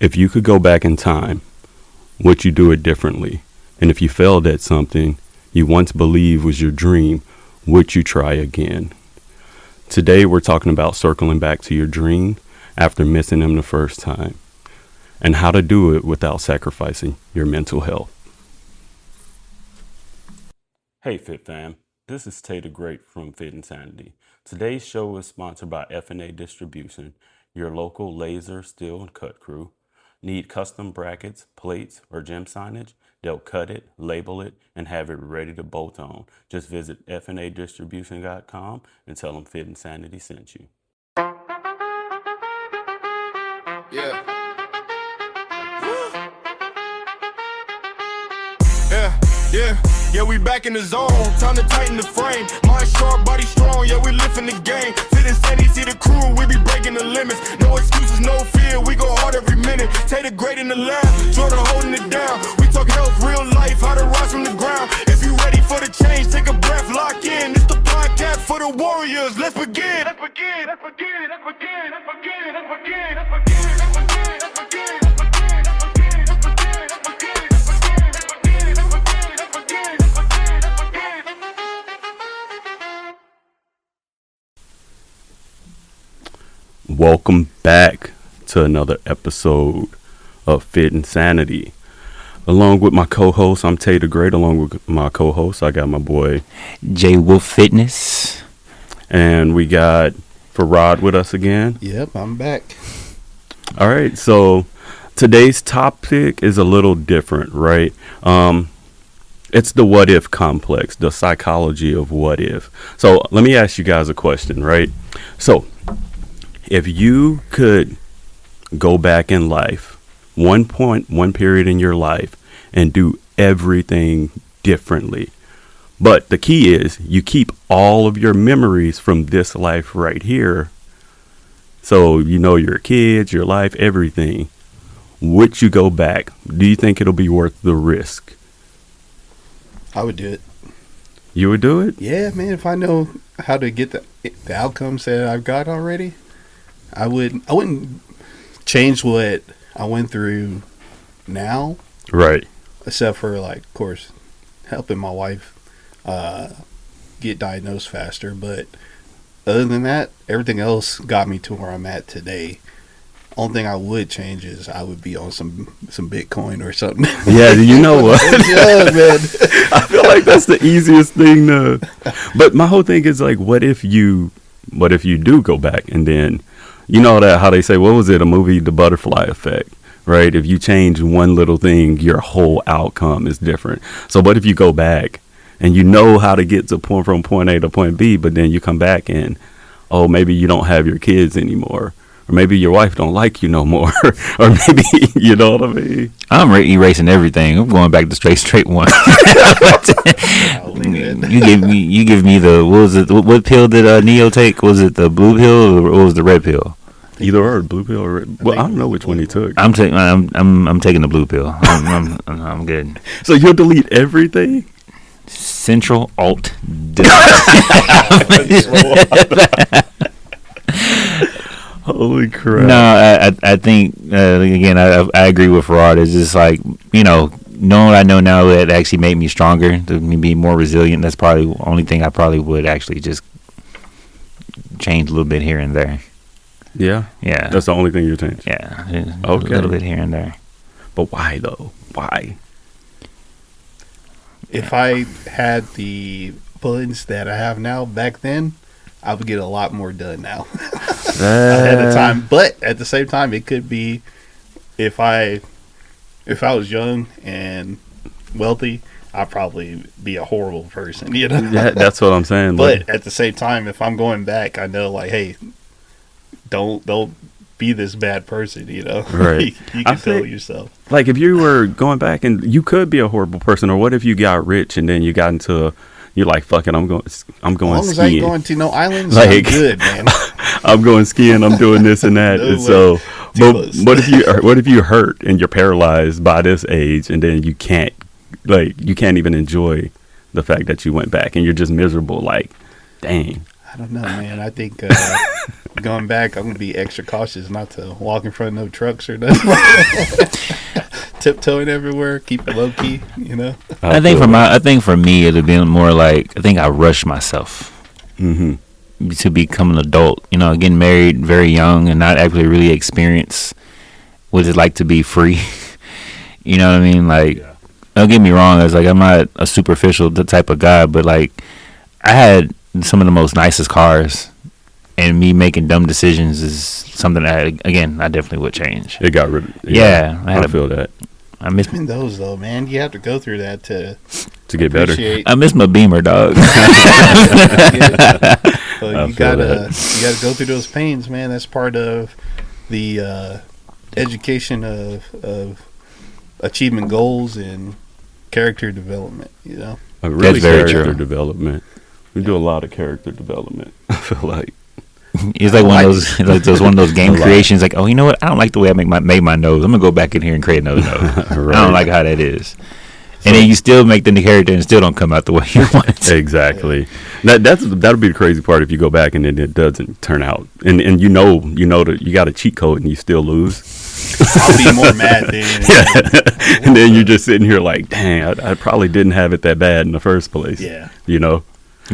If you could go back in time, would you do it differently? And if you failed at something you once believed was your dream, would you try again? Today we're talking about circling back to your dream after missing them the first time, and how to do it without sacrificing your mental health. Hey Fit Fam, this is Tay the Great from Fit and Sanity. Today's show is sponsored by F&A Distribution, your local laser, steel, and cut crew. Need custom brackets, plates, or gym signage? They'll cut it, label it, and have it ready to bolt on. Just visit fnadistribution.com and tell them Fit and Sanity sent you. Yeah. Yeah, we back in the zone. Time to tighten the frame. Mind sharp, body strong. Yeah, we lifting the game. Fit and Sanity, see the crew. We be breaking the limits. No excuses, no fear. We go hard every minute. Take the great in the lab. Jordan holding it down. We talk health, real life, how to rise from the ground. If you ready for the change, take a breath, lock in. It's the podcast for the warriors. Let's begin. Let's begin. Let's begin. Let's begin. Let's begin. Let's begin. Let's begin. Let's begin. Let's begin. Welcome back to another episode of Fit and Sanity. Along with my co-host, I'm Tay the Great. Along with my co-host, I got my boy J Wolf Fitness. And we got Feraud with us again. Yep, I'm back. All right, so today's topic is a little different, right? It's the what if complex, the psychology of what if. So let me ask you guys a question, right? So if you could go back in life, one period in your life, and do everything differently, but the key is you keep all of your memories from this life right here. So you know your kids, your life, everything. Would you go back? Do you think it'll be worth the risk? I would do it. You would do it? Yeah, man. If I know how to get the outcomes that I've got already, I wouldn't change what I went through now. Right. Except for, like, of course, helping my wife get diagnosed faster. But other than that, everything else got me to where I'm at today. Only thing I would change is I would be on some Bitcoin or something. Yeah, you know what? Yeah, man. I feel like that's the easiest thing to. But my whole thing is like, what if you do go back and then, you know that how they say, what was it, a movie, The Butterfly Effect, right? If you change one little thing, your whole outcome is different. So what if you go back and you know how to get from point A to point B, but then you come back and, oh, maybe you don't have your kids anymore. Or maybe your wife don't like you no more. Or maybe, you know what I mean? I'm erasing everything. I'm going back to straight one. You give me the, what was it? What pill did Neo take? Was it the blue pill or what was the red pill? Either or, blue pill or red. Well, I don't know which one he took. I'm taking the blue pill. I'm good. So you'll delete everything? Central Alt. Holy crap. No, I think, again, I agree with Feraud. It's just like, knowing what I know now, that actually made me stronger, to me be more resilient. That's probably the only thing I probably would actually just change a little bit here and there. Yeah? Yeah. That's the only thing you change? Yeah. Okay. A little bit here and there. But why, though? Why? If I had the abilities that I have now back then, I would get a lot more done now. Ahead of time. But at the same time, it could be if I was young and wealthy, I'd probably be a horrible person, Yeah, that's what I'm saying. But at the same time, if I'm going back, I know, like, hey, don't be this bad person, Right. You can tell yourself. Like, if you were going back and you could be a horrible person, or what if you got rich and then you got into you're like, fuck it, I'm going as long skiing. As I ain't going to no islands, like, I'm good, man. I'm going skiing, I'm doing this and that. And so, but what if you hurt and you're paralyzed by this age, and then you can't even enjoy the fact that you went back and you're just miserable, like, dang. I don't know, man. I think going back, I'm gonna be extra cautious not to walk in front of no trucks or nothing. Tiptoeing everywhere, keep it low key. You know. I think for me it'd be more like I think I rushed myself to become an adult. You know, getting married very young and not actually really experience what it's like to be free. You know what I mean? Like, don't get me wrong. It's like I'm not a superficial type of guy, but like I had some of the most nicest cars, and me making dumb decisions is something that I definitely would change. It got rid of. Yeah, I feel that. I miss those though, man. You have to go through that to get better. I miss my Beamer, dog. So you gotta go through those pains, man. That's part of the education of achievement goals and character development. You know, Really, That's very character true. development. We do a lot of character development. I feel like. It's like one of those game creations. Like, oh, you know what? I don't like the way I made my nose. I'm gonna go back in here and create another nose. Right. I don't like how that is. And then you still make the character and it still don't come out the way you want it to. Exactly. That'll be the crazy part if you go back and then it doesn't turn out, and you know that you got a cheat code and you still lose. I'll be more mad then. And then you're just sitting here like, dang, I probably didn't have it that bad in the first place. Yeah. You know.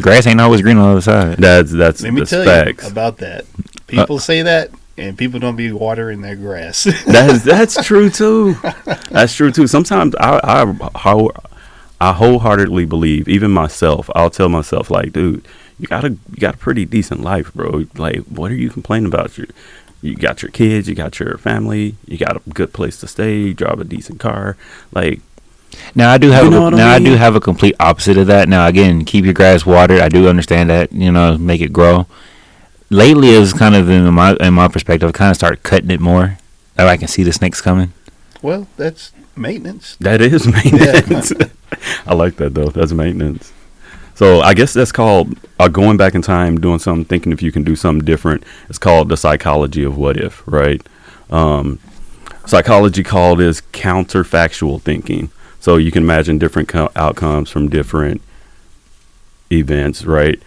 Grass ain't always green on the other side. That's Let me tell facts. you about that. People say that, and people don't be watering their grass. That's true too. That's true too. Sometimes I wholeheartedly believe, even myself, I'll tell myself like, dude, you got a pretty decent life, bro. Like, what are you complaining about? You got your kids, you got your family, you got a good place to stay, you drive a decent car. Like, Now I do have I do have a complete opposite of that. Now again, keep your grass watered. I do understand that, make it grow. Lately, it was kind of in my perspective, I kind of started cutting it more. That way I can see the snakes coming. Well, that's maintenance. that is maintenance. I like that though. That's maintenance. So I guess that's called going back in time, doing something, thinking if you can do something different. It's called the psychology of what if, right? Psychology called is counterfactual thinking. So you can imagine different outcomes from different events, right?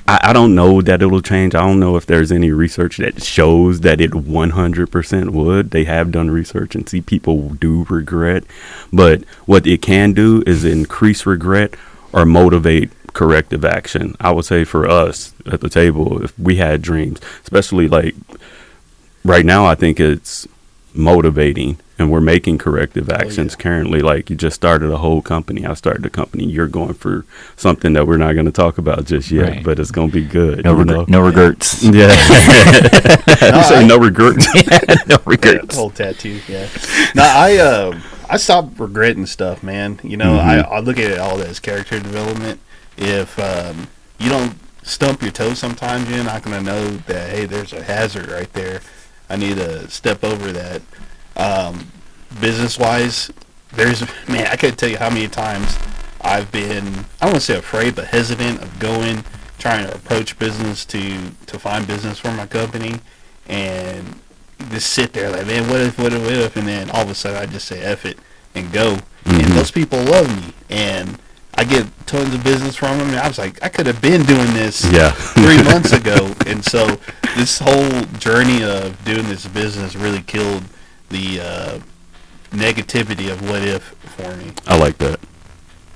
I don't know that it'll change. I don't know if there's any research that shows that it 100% would. They have done research and see people do regret. But what it can do is increase regret or motivate corrective action. I would say for us at the table, if we had dreams, especially like right now, I think it's motivating and we're making corrective actions currently. Like, you just started a whole company. I started a company. You're going for something that we're not going to talk about just yet, Right. but it's going to be good. No regrets. Yeah. You say no regrets. No Yeah, regrets. whole tattoo. Yeah. No, I stopped regretting stuff, man. I look at it all as character development. If you don't stump your toe sometimes, you're not going to know that, hey, there's a hazard right there. I need to step over that. Business wise, I couldn't tell you how many times I've been, I don't want to say afraid, but hesitant of trying to approach business to find business for my company, and just sit there like, man, what if, and then all of a sudden I just say F it and go. And those people love me, and I get tons of business from them, and I was like, I could have been doing this 3 months ago. And so this whole journey of doing this business really killed the negativity of what if for me. I like that.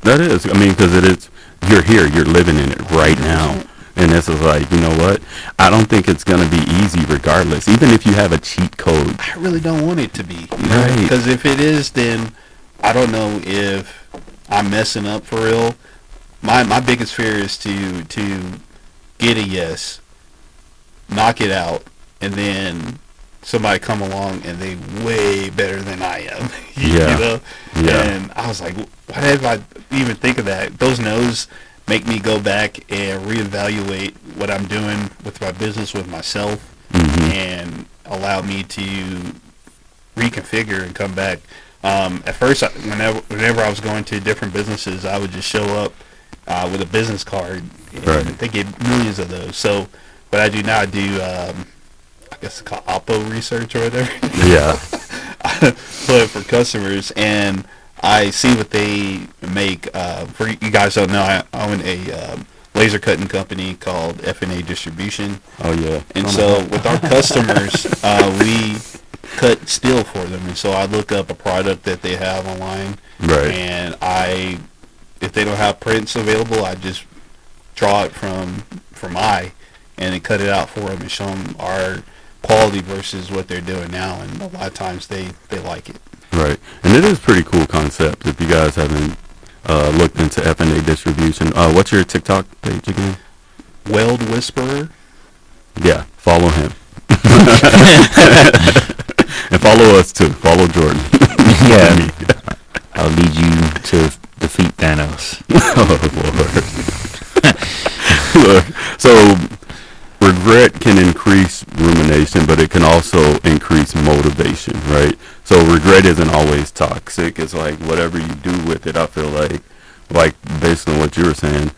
That is. I mean, because it is, you're here, you're living in it right now. And this is like, you know what? I don't think it's going to be easy regardless. Even if you have a cheat code. I really don't want it to be. Right. Because if it is, then I don't know if I'm messing up for real. My biggest fear is to get a yes, knock it out, and then somebody come along and they way better than I am. Yeah. Yeah. And I was like, why did I even think of that? Those no's make me go back and reevaluate what I'm doing with my business, with myself, and allow me to reconfigure and come back. At first, whenever I was going to different businesses, I would just show up with a business card, and they get millions of those. So what I do now, I do, I guess it's called Oppo research or whatever. Yeah. But for customers, and I see what they make. For you guys don't know, I own a laser cutting company called F&A Distribution. Oh yeah. And so with our customers, we cut steel for them. And so I look up a product that they have online, Right. and if they don't have prints available, I just draw it from eye and then cut it out for them and show them our quality versus what they're doing now. And a lot of times they like it. Right. And it is a pretty cool concept. If you guys haven't looked into F&A distribution, what's your TikTok page again? Weld Whisperer. Yeah, follow him. And follow us too. Follow Jordan. Yeah. I'll lead you to defeat Thanos. Oh, Lord. Look, so regret can increase rumination, but it can also increase motivation, right? So regret isn't always toxic. It's like whatever you do with it, I feel like based on what you were saying,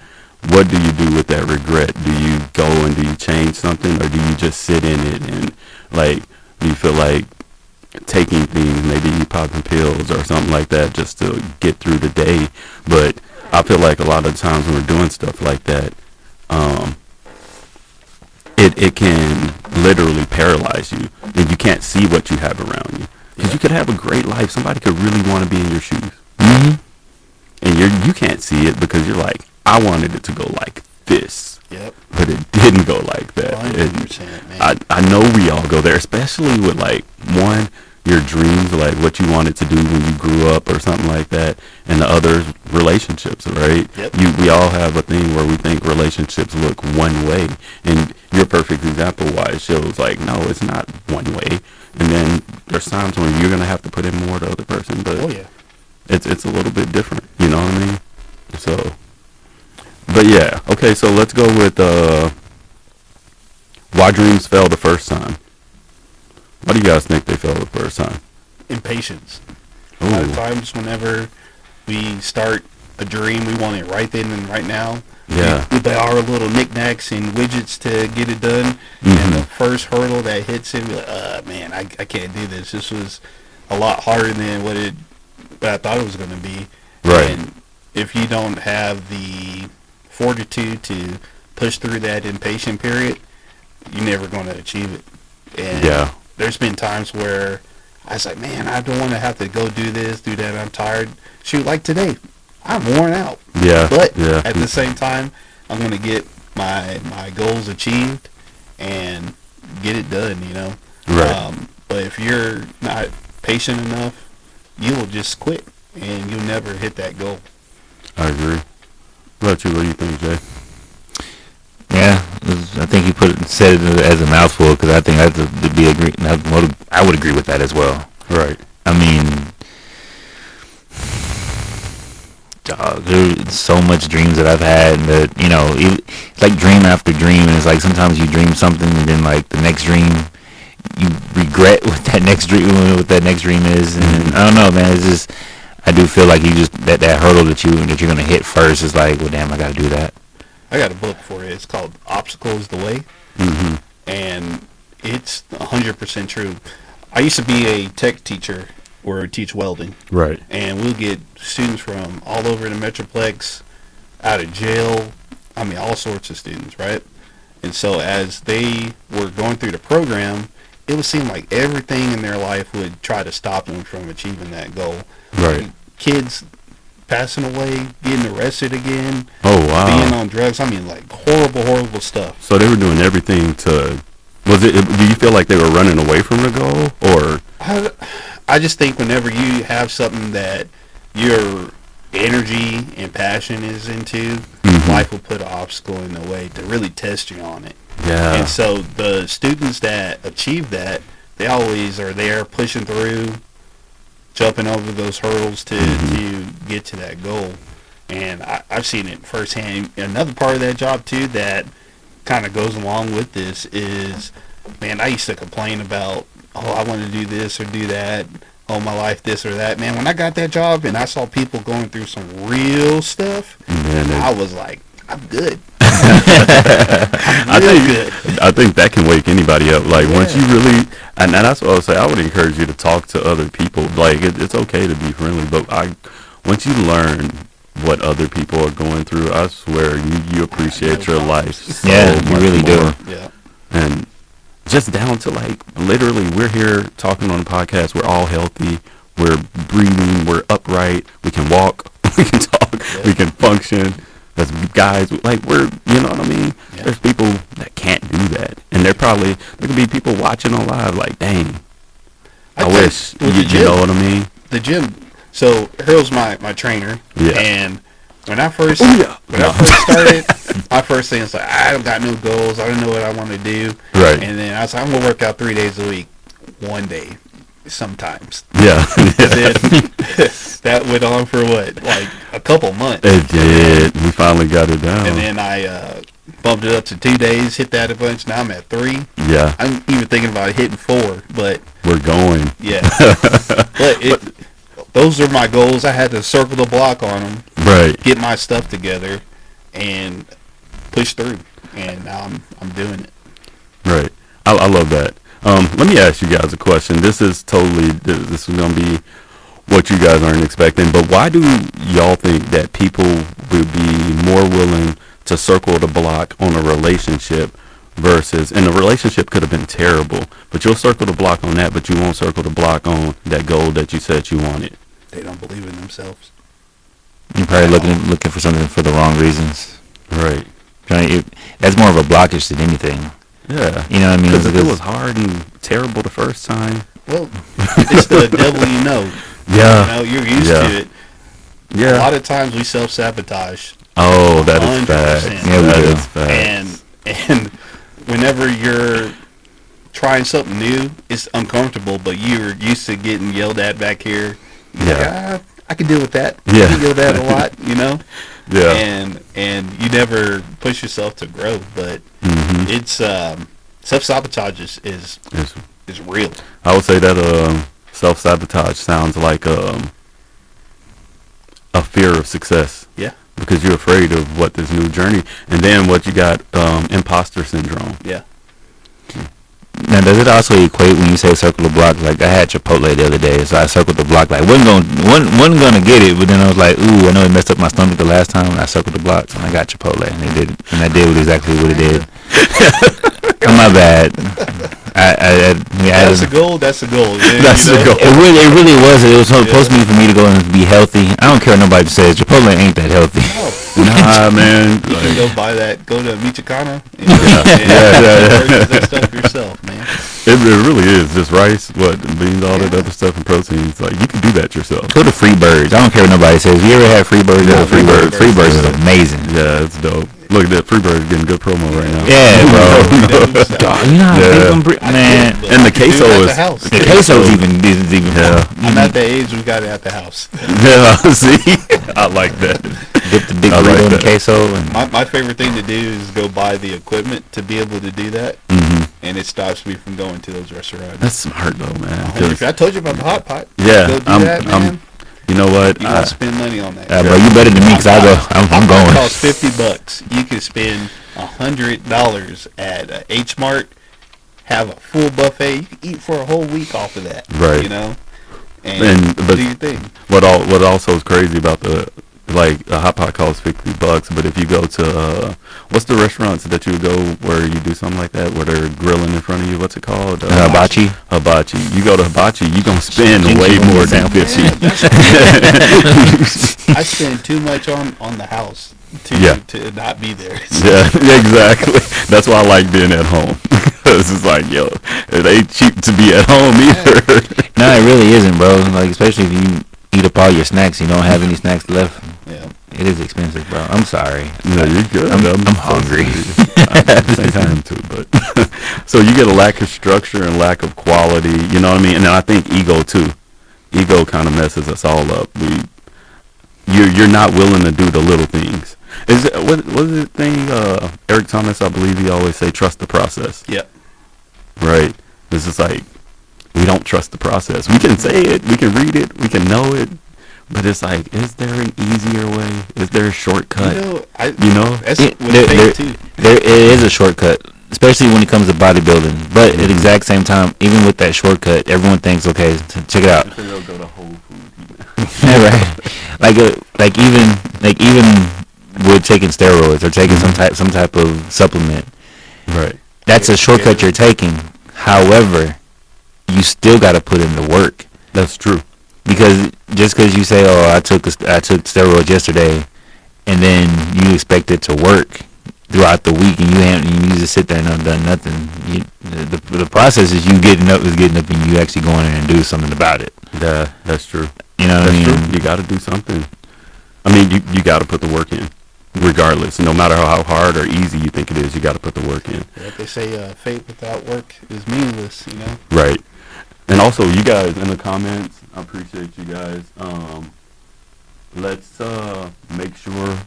what do you do with that regret? Do you go and do you change something, or do you just sit in it and like, do you feel like taking things, maybe you popping pills or something like that just to get through the day? But I feel like a lot of times when we're doing stuff like that, it can literally paralyze you, and you can't see what you have around you. Because you could have a great life. Somebody could really want to be in your shoes. Mm-hmm. And you can't see it because you're like, I wanted it to go like this. Yep. But it didn't go like that. 100%, man. I know we all go there, especially with like your dreams, like what you wanted to do when you grew up or something like that, and the other relationships, right? Yep. We all have a thing where we think relationships look one way, and you're a perfect example why it shows like, no, it's not one way. And then there's times when you're gonna have to put in more to the other person, but Oh yeah. it's a little bit different, you know what I mean? So, but yeah, okay, so let's go with why dreams fell the first time. Why do you guys think they fell the first time? Impatience. A Ooh. lot of times whenever we start a dream, we want it right then and right now. Yeah. We buy our little knickknacks and widgets to get it done. And the first hurdle that hits it, we're like, man, I can't do this. This was a lot harder than what I thought it was going to be. Right. And if you don't have the fortitude to push through that impatient period, you're never going to achieve it. And Yeah. there's been times where I was like, man, I don't want to have to go do this, do that. I'm tired. Shoot, like today, I'm worn out. Yeah. But yeah. at the same time, I'm going to get my goals achieved and get it done, you know. Right. But if you're not patient enough, you will just quit and you'll never hit that goal. I agree. What about you? What do you think, Jay? Yeah, I think you said it as a mouthful, because I think I would agree with that as well. Right. I mean, dog, there's so much dreams that I've had that, you know, it's like dream after dream, and it's like sometimes you dream something and then like the next dream you regret what that next dream is, and I don't know, man, it's just, I do feel like you just that hurdle that you're gonna hit first is like, well, damn, I gotta do that. I got a book for you. It's called Obstacle is the Way. Mm-hmm. And it's 100% true. I used to be a tech teacher where I teach welding. Right. And we'll get students from all over the Metroplex, out of jail. I mean, all sorts of students, right? And so as they were going through the program, it would seem like everything in their life would try to stop them from achieving that goal. Right. Kids passing away, getting arrested again, Oh, wow. being on drugs. I mean, like horrible stuff. So they were doing everything to... do you feel like they were running away from the goal, or... I just think whenever you have something that your energy and passion is into, life will put an obstacle in the way to really test you on it. Yeah. And so the students that achieve that, they always are there pushing through, jumping over those hurdles to get to that goal. And I've seen it firsthand. Another part of that job, too, that kind of goes along with this is, man, I used to complain about, oh, I want to do this or do that, oh, my life this or that. Man, when I got that job and I saw people going through some real stuff, I was like, I'm good. I think that can wake anybody up. Like, once you really, and that's what I would say, I would encourage you to talk to other people. Like, it's okay to be friendly, but once you learn what other people are going through, I swear you appreciate your life so Yeah, you much really more. do. Yeah. And just down to like literally, we're here talking on the podcast. We're all healthy. We're breathing. We're upright. We can walk. We can talk. Yeah. We can function. As guys, like we're, you know what I mean? Yeah. There's people that can't do that, and there could be people watching on live like, dang, I think wish with you, the gym- you know what I mean? The gym. So Harold's my trainer. Yeah. And when I first Oh, yeah. I first started, my first thing was like, I don't got no goals. I don't know what I want to do. Right. And then I was like, I'm gonna work out 3 days a week. One day, sometimes. Yeah. And then that went on for what, like a couple months. It did. We finally got it down. And then I bumped it up to 2 days. Hit that a bunch. Now I'm at 3. Yeah, I'm even thinking about hitting 4, but we're going. yeah. But those are my goals. I had to circle the block on them, Right. get my stuff together, and push through. And now I'm doing it. Right. I love that. Let me ask you guys a question. This is totally, this is going to be what you guys aren't expecting, but why do y'all think that people will be more willing to circle the block on a relationship versus, and the relationship could have been terrible, but you'll circle the block on that, but you won't circle the block on that goal that you said you wanted? They don't believe in themselves. You're probably looking for something for the wrong reasons. Right. That's more of a blockage than anything. Yeah. You know what I mean? Because if it was hard and terrible the first time. Well, it's the devil you know. Yeah. You know, you're used Yeah. to it. Yeah. A lot of times we self-sabotage. Oh, that is 100%. facts. Yeah, we That do. is facts. And whenever you're trying something new, it's uncomfortable, but you're used to getting yelled at back here. You're Yeah. like, I can deal with that. Yeah. I can deal with that a lot, you know? Yeah. And you never push yourself to grow, but Mhm. it's self-sabotage is It's, real. I would say that self-sabotage sounds like a fear of success. Yeah. Because you're afraid of what this new journey, and then what you got, imposter syndrome. Yeah. Now, does it also equate when you say circle the block? Like, I had Chipotle the other day, so I circled the block. Like, wasn't gonna get it, but then I was like, ooh, I know it messed up my stomach the last time, and I circled the block, and I got Chipotle, and they did, and I did exactly what it did. Oh, my bad. That's the goal. That's the goal. Yeah, That's you the know? goal. It really was. It was supposed to be for me to go and be healthy. I don't care what nobody says. Chipotle ain't that healthy. Nah, man. You can go buy that. Go to Michoacana and Yeah. purchase that stuff yourself, man. It really is just rice, beans, all that other stuff, and proteins. Like, you can do that yourself. Go to Freebirds. I don't care what nobody says. You ever had Freebirds? Yeah, Freebirds. Freebirds is amazing. Yeah, it's dope. Look at that, Freebird getting good promo right now. Yeah, bro. Dog, you know how Yeah. big man. And the queso at is the house. The queso is even Yeah. I'm at the age we got it at the house. Yeah, see, I like that. Dip the big I like burrito in the that. queso and My favorite thing to do is go buy the equipment to be able to do that, and it stops me from going to those restaurants. That's smart though, man. 'Cause- I told you about the hot pot. Yeah, Go do I'm- that, man. you know what? You want to spend money on that. bro, you better than me because I'm It going. costs $50. You can spend $100 at H Mart, have a full buffet. You can eat for a whole week off of that. Right. You know, and but do your thing. what also is crazy about a hot pot costs $50, but if you go to what's the restaurants that you go where you do something like that where they're grilling in front of you? What's it called? Hibachi. Hibachi. You go to hibachi, you gonna spend way more than 50. I spend too much on the house to not be there. Yeah, exactly. That's why I like being at home. It's just like, yo, it ain't cheap to be at home either. No, it really isn't, bro. Like, especially if you eat up all your snacks, you don't have any snacks left. Yeah. It is expensive, bro. I'm sorry. No, you're good. I'm hungry. At the same time too, but so you get a lack of structure and lack of quality. You know what I mean? And then I think ego too. Ego kind of messes us all up. You're not willing to do the little things. Is it what is the thing? Eric Thomas, I believe he always say, trust the process. Yep. Right. This is like we don't trust the process. We can say it, we can read it, we can know it, but it's like, is there an easier way? Is there a shortcut? That's It- with there- faith too. There is a shortcut, especially when it comes to bodybuilding. But at the exact same time, even with that shortcut, everyone thinks, okay, check it out. Go to Whole Foods. Yeah, right. even with taking steroids or taking some type of supplement, Right. that's a shortcut you're taking. However, you still got to put in the work. That's true. Because just because you say, "Oh, I took steroids yesterday," and then you expect it to work throughout the week, and you just sit there and have done nothing. The process is you getting up, and you actually going in and do something about it. Yeah, that's true. You know what I mean? True. You got to do something. I mean, you got to put the work in, regardless. No matter how hard or easy you think it is, you got to put the work in. Yeah, they say faith without work is meaningless. You know. Right. And also, you guys in the comments, I appreciate you guys. Let's make sure.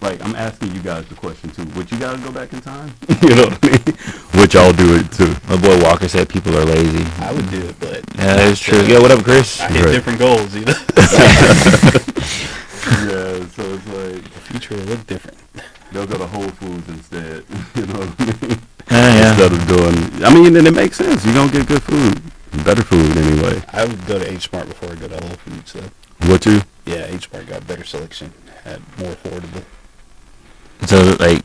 Like, I'm asking you guys the question too. Would you guys go back in time? You know what I mean? Would y'all do it too? My boy Walker said people are lazy. I would do it, but yeah, that's true. Yeah, what up, Chris? I hit different goals, you know. Yeah, so it's like The future will look different. they'll go to Whole Foods instead. You know what I mean? Yeah. Instead of doing, I mean, and it makes sense. You're gonna get good food, better food anyway. I would go to H Mart before I go to Whole Foods. So What you? yeah, H Mart got better selection, had more affordable. So, like,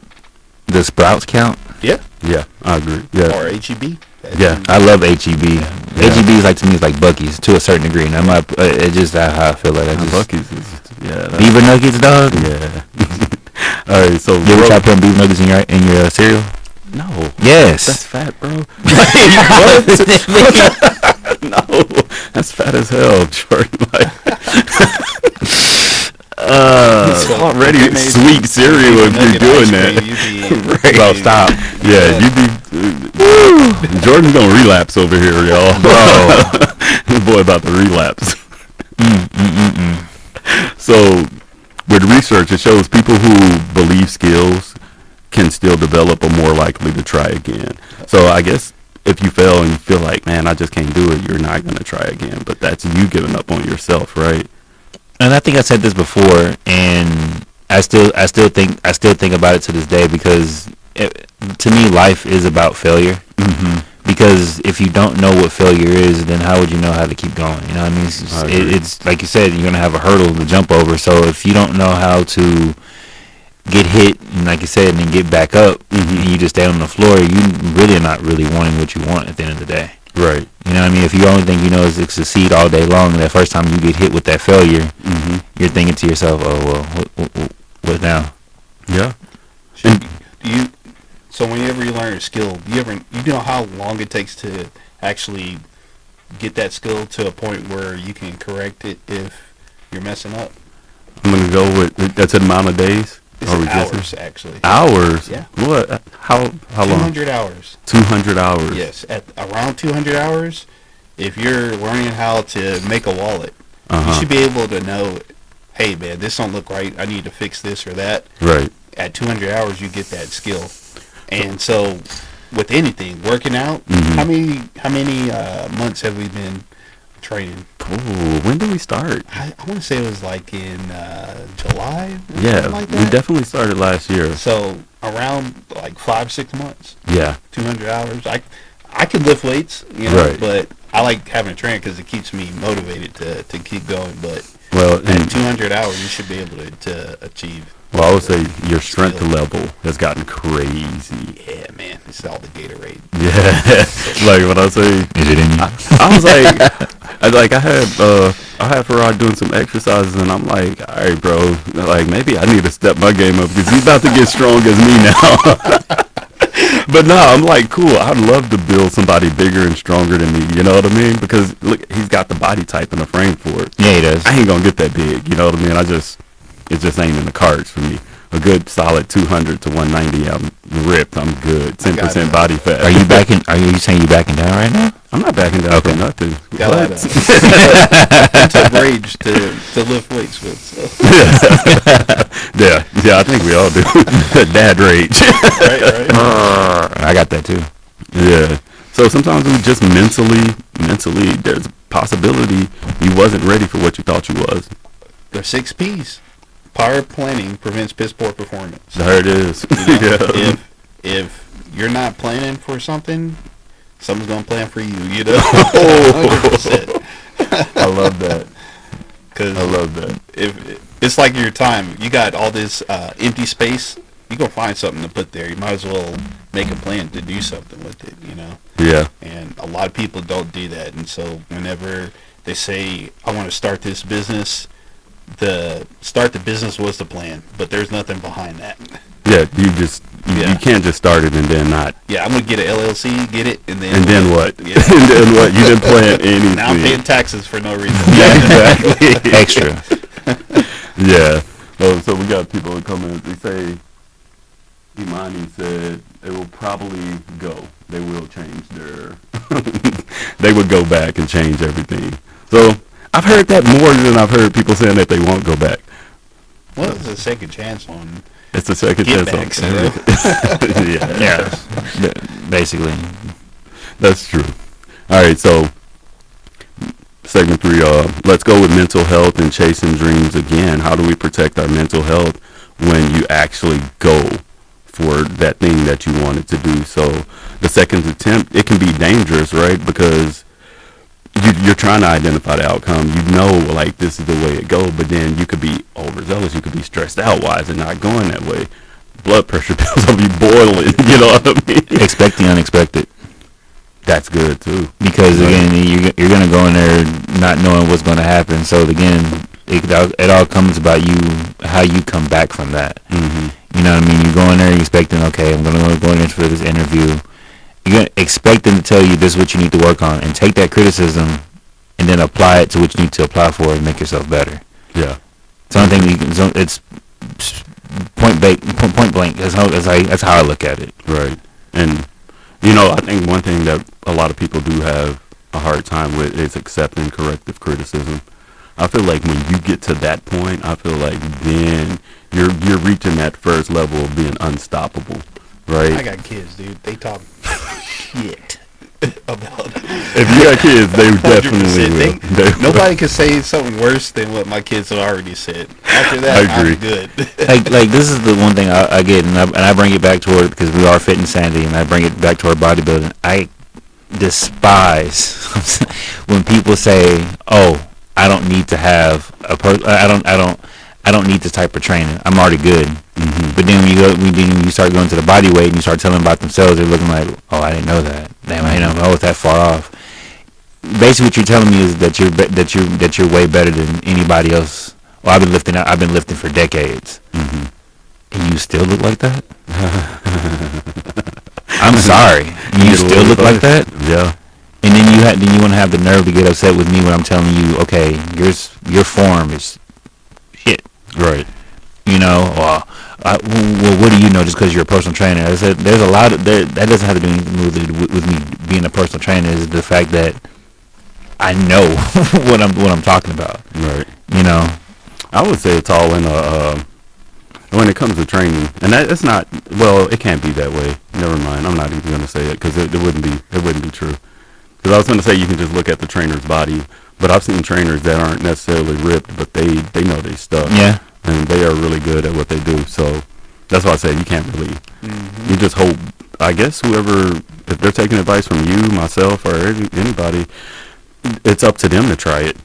does Sprouts count? Yeah, Yeah, I agree. Yeah, or HEB. Yeah. I love HEB. Yeah. HEB is like, to me, it's like Buc-ee's to a certain degree, and I'm not. It's just how I feel like. I just Buc-ee's is, yeah. beaver nuggets, dog. Yeah. All right, so You ever try putting beef nuggets in your cereal? no. Yes. That's fat, bro. What? No, that's fat as hell, Jordan. Like, it's already sweet cereal if you're doing that. Right. Bro, stop. Yeah, you be. Jordan's gonna relapse over here, y'all. Bro. This boy about to relapse. So, with research, it shows people who believe skills can still develop are more likely to try again. So, I guess if you fail and you feel like, man, I just can't do it, you're not gonna try again. But that's you giving up on yourself, right? And I think I said this before, and I still think about it to this day, because to me, life is about failure. Mm-hmm. Because if you don't know what failure is, then how would you know how to keep going? You know what I mean? It's like you said, you're going to have a hurdle to jump over. So if you don't know how to get hit, and like you said, and then get back up, and you just stay on the floor, you really are not really wanting what you want at the end of the day. Right. You know what I mean? If you only thing you know is to succeed all day long, and that first time you get hit with that failure, you're thinking to yourself, oh, well, what now? Yeah. So whenever you learn a skill, you know how long it takes to actually get that skill to a point where you can correct it if you're messing up? I'm gonna go with that's an amount of days. It's Or we hours, guessing? actually. Hours? Yeah. What? How long? 200 hours. 200 hours. Yes, at around 200 hours, if you're learning how to make a wallet, you should be able to know, hey, man, this don't look right. I need to fix this or that. Right. At 200 hours, you get that skill. And so, with anything, working out, how many months have we been training? Ooh, when did we start? I want to say it was like in July. Or Yeah, something like we that. definitely started last year. So around like 5-6 months, Yeah. 200 hours. I could lift weights, you know, Right. but I like having a trainer because it keeps me motivated to keep going. But Well, at 200 hours, you should be able to achieve. well, I would say your strength level has gotten crazy. Yeah, man, it's all the Gatorade. Yeah, like what I say. Is it in you? I was like, I had Feraud doing some exercises, and I'm like, all right, bro, like maybe I need to step my game up because he's about to get strong as me now. But no, I'm like, cool. I'd love to build somebody bigger and stronger than me. You know what I mean? Because look, he's got the body type and the frame for it. Yeah, he does. I ain't gonna get that big. You know what I mean? It just ain't in the cards for me. A good solid 200 to 190. I'm ripped. I'm good. 10% body fat. Are you backing? Are you saying you backing down right now? I'm not backing down for nothing. Got a lot What? of rage to lift weights with. So. Yeah, I think we all do. Dad rage. Right. I got that too. Yeah. So sometimes we just mentally, there's a possibility you wasn't ready for what you thought you was. The 6 P's. Prior planning prevents piss poor performance. There it is. You know, Yeah. if you're not planning for something, someone's gonna plan for you. You know. 100%. I love that. Because I love that. if it's like your time, you got all this empty space, you gonna find something to put there. You might as well make a plan to do something with it, you know. Yeah. And a lot of people don't do that, and so whenever they say, "I want to start this business," the business was the plan, but there's nothing behind that. Yeah, you can't just start it and then not. Yeah, I'm gonna get an LLC, get it, and then what? Yeah. And then what? You didn't plan anything. Now I'm paying taxes for no reason. Yeah, exactly. Extra. Yeah. So we got people that come in. They say, Imani said they will probably go. They will change their. They would go back and change everything. So I've heard that more than I've heard people saying that they won't go back. Well, it's a second chance on. It's a second chance on. Yeah. Basically. That's true. All right, so segment 3, let's go with mental health and chasing dreams again. How do we protect our mental health when you actually go for that thing that you wanted to do? So the second attempt, it can be dangerous, right? Because you're trying to identify the outcome. You know, like, this is the way it goes, but then you could be overzealous. You could be stressed out. Why is it not going that way? Blood pressure pills will be boiling. You know what I mean? Expect the unexpected. That's good too. Because again, you're going to go in there not knowing what's going to happen. So again, it all comes about you, how you come back from that. Mm-hmm. You know what I mean? You go in there expecting, okay, I'm going to go in for this interview. You're going to expect them to tell you this is what you need to work on, and take that criticism and then apply it to what you need to apply for and make yourself better. Yeah. So I think it's point blank. That's how I look at it. Right. And you know, I think one thing that a lot of people do have a hard time with is accepting corrective criticism. I feel like when you get to that point, I feel like then you're reaching that first level of being unstoppable, right? I got kids, dude. They talk shit about it. If you got kids, they definitely will. Nobody can say something worse than what my kids have already said. After that, I agree. I'm good. like this is the one thing I get, and I bring it back toward, because we are fit and sanity, and I bring it back toward bodybuilding. I despise when people say, "Oh, I don't need to have I don't need this type of training. I'm already good." Mm-hmm. But then when you start going to the body weight and you start telling them about themselves, they're looking like, "Oh, I didn't know that. Damn, I didn't know I was that far off." Basically, what you're telling me is that you're way better than anybody else. Well, I've been lifting for decades, mm-hmm. and you still look like that. I'm sorry, you still look like that. Yeah. And then you want to have the nerve to get upset with me when I'm telling you, okay, your form is shit. Right. You know, well, what do you know just because you're a personal trainer? I said there's a lot of that doesn't have to do anything with me being a personal trainer. Is the fact that I know what I'm talking about. Right. You know, I would say it's all in when it comes to training, and that it's not. Well, it can't be that way. Never mind. I'm not even going to say it because it wouldn't be true. Because I was going to say you can just look at the trainer's body, but I've seen trainers that aren't necessarily ripped, but they know they stuff. Yeah. And they are really good at what they do. So that's why I say you can't really. Mm-hmm. You just hope. I guess whoever, if they're taking advice from you, myself, or anybody, it's up to them to try it.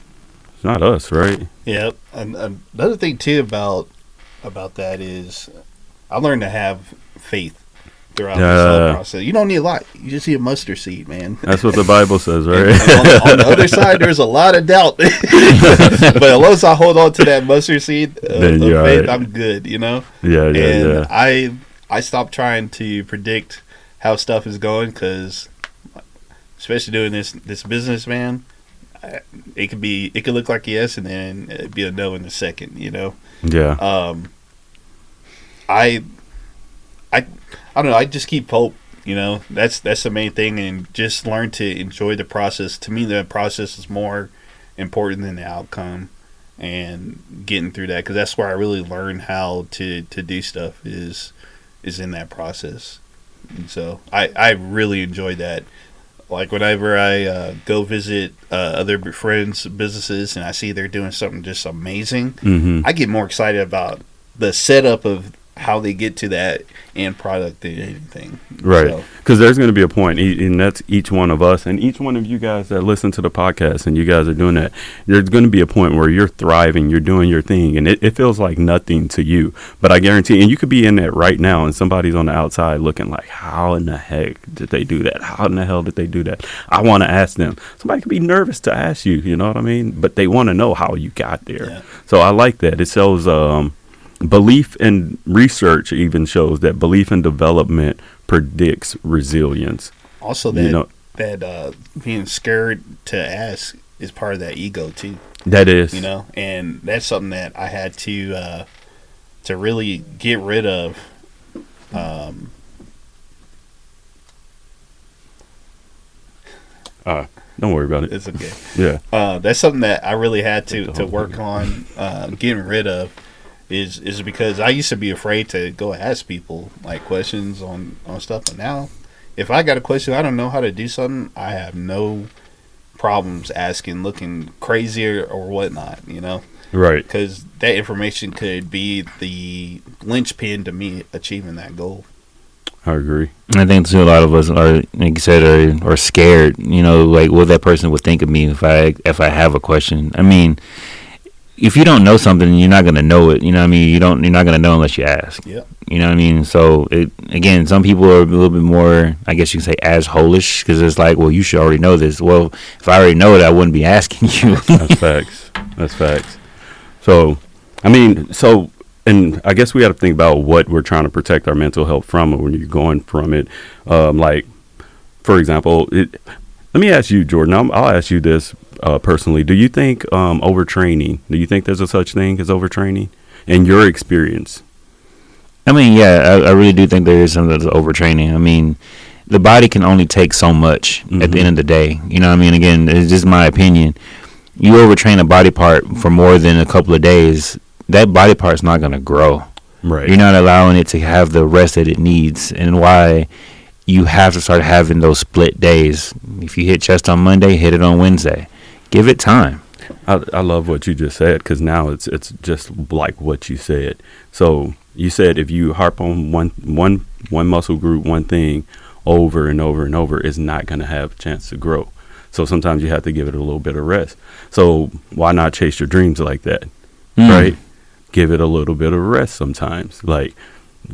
It's not us, right? Yeah. And another thing too about that is I learned to have faith throughout this whole process. You don't need a lot. You just need a mustard seed, man. That's what the Bible says, right? And on the other side, there's a lot of doubt. But as long as I hold on to that mustard seed of faith, right. I'm good, you know? Yeah. I stopped trying to predict how stuff is going because, especially doing this business, man, it could look like yes, and then it'd be a no in a second, you know? Yeah. I don't know. I just keep hope. You know, that's the main thing, and just learn to enjoy the process. To me, the process is more important than the outcome, and getting through that, because that's where I really learn how to do stuff is in that process. And so I really enjoy that. Like whenever I go visit other friends' businesses and I see they're doing something just amazing, mm-hmm. I get more excited about the setup of how they get to that end product and anything. Right. Because there's going to be a point, and that's each one of us and each one of you guys that listen to the podcast, and you guys are doing that. There's going to be a point where you're thriving, you're doing your thing, and it feels like nothing to you. But I guarantee, and you could be in that right now, and somebody's on the outside looking like, how in the heck did they do that? How in the hell did they do that? I want to ask them. Somebody could be nervous to ask you, you know what I mean? But they want to know how you got there. Yeah. So I like that. It shows belief and research even shows that belief and development predicts resilience. Also, that being scared to ask is part of that ego too. That is, and that's something that I had to really get rid of. Don't worry about it. It's okay. Yeah, that's something that I really had to work on getting rid of. Is because I used to be afraid to go ask people like questions on stuff, but now if I got a question, I don't know how to do something, I have no problems asking, looking crazy or whatnot, right? Because that information could be the linchpin to me achieving that goal. I agree. I think too, a lot of us are, like you said, are scared. Like what that person would think of me if I have a question. I mean, if you don't know something, you're not gonna know it. You know what I mean? You're not gonna know unless you ask. Yeah. You know what I mean? So again, some people are a little bit more, I guess you can say, assholish, because it's like, well, you should already know this. Well, if I already know it, I wouldn't be asking you. That's facts. So, I mean, and I guess we got to think about what we're trying to protect our mental health from when you're going from it. Like, for example, let me ask you, Jordan. I'll ask you this. Personally, do you think overtraining? Do you think there's a such thing as overtraining in your experience? I mean, yeah, I really do think there is something that's overtraining. I mean, the body can only take so much at the end of the day. You know what I mean? Again, it's just my opinion. You overtrain a body part for more than a couple of days, that body part's not going to grow. Right. You're not allowing it to have the rest that it needs, and why you have to start having those split days. If you hit chest on Monday, hit it on Wednesday. Give it time. I love what you just said, because now it's just like what you said. So you said if you harp on one muscle group, one thing over and over and over, it's not going to have a chance to grow. So sometimes you have to give it a little bit of rest. So why not chase your dreams like that? Right? Give it a little bit of rest sometimes. Like,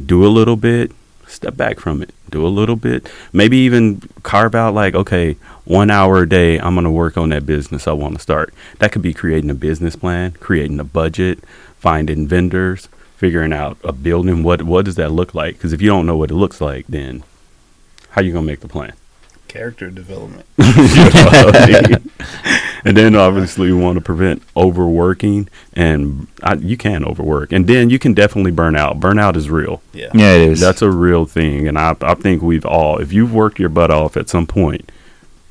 do a little bit, step back from it. Do a little bit. Maybe even carve out, like, okay, 1 hour a day, I'm going to work on that business I want to start. That could be creating a business plan, creating a budget, finding vendors, figuring out a building. What does that look like? Because if you don't know what it looks like, then how you going to make the plan? Character development. And then obviously you want to prevent overworking, and you can overwork, and then you can definitely burn out. Burnout is real. Yeah, it is. That's a real thing, and I think we've all, if you've worked your butt off at some point,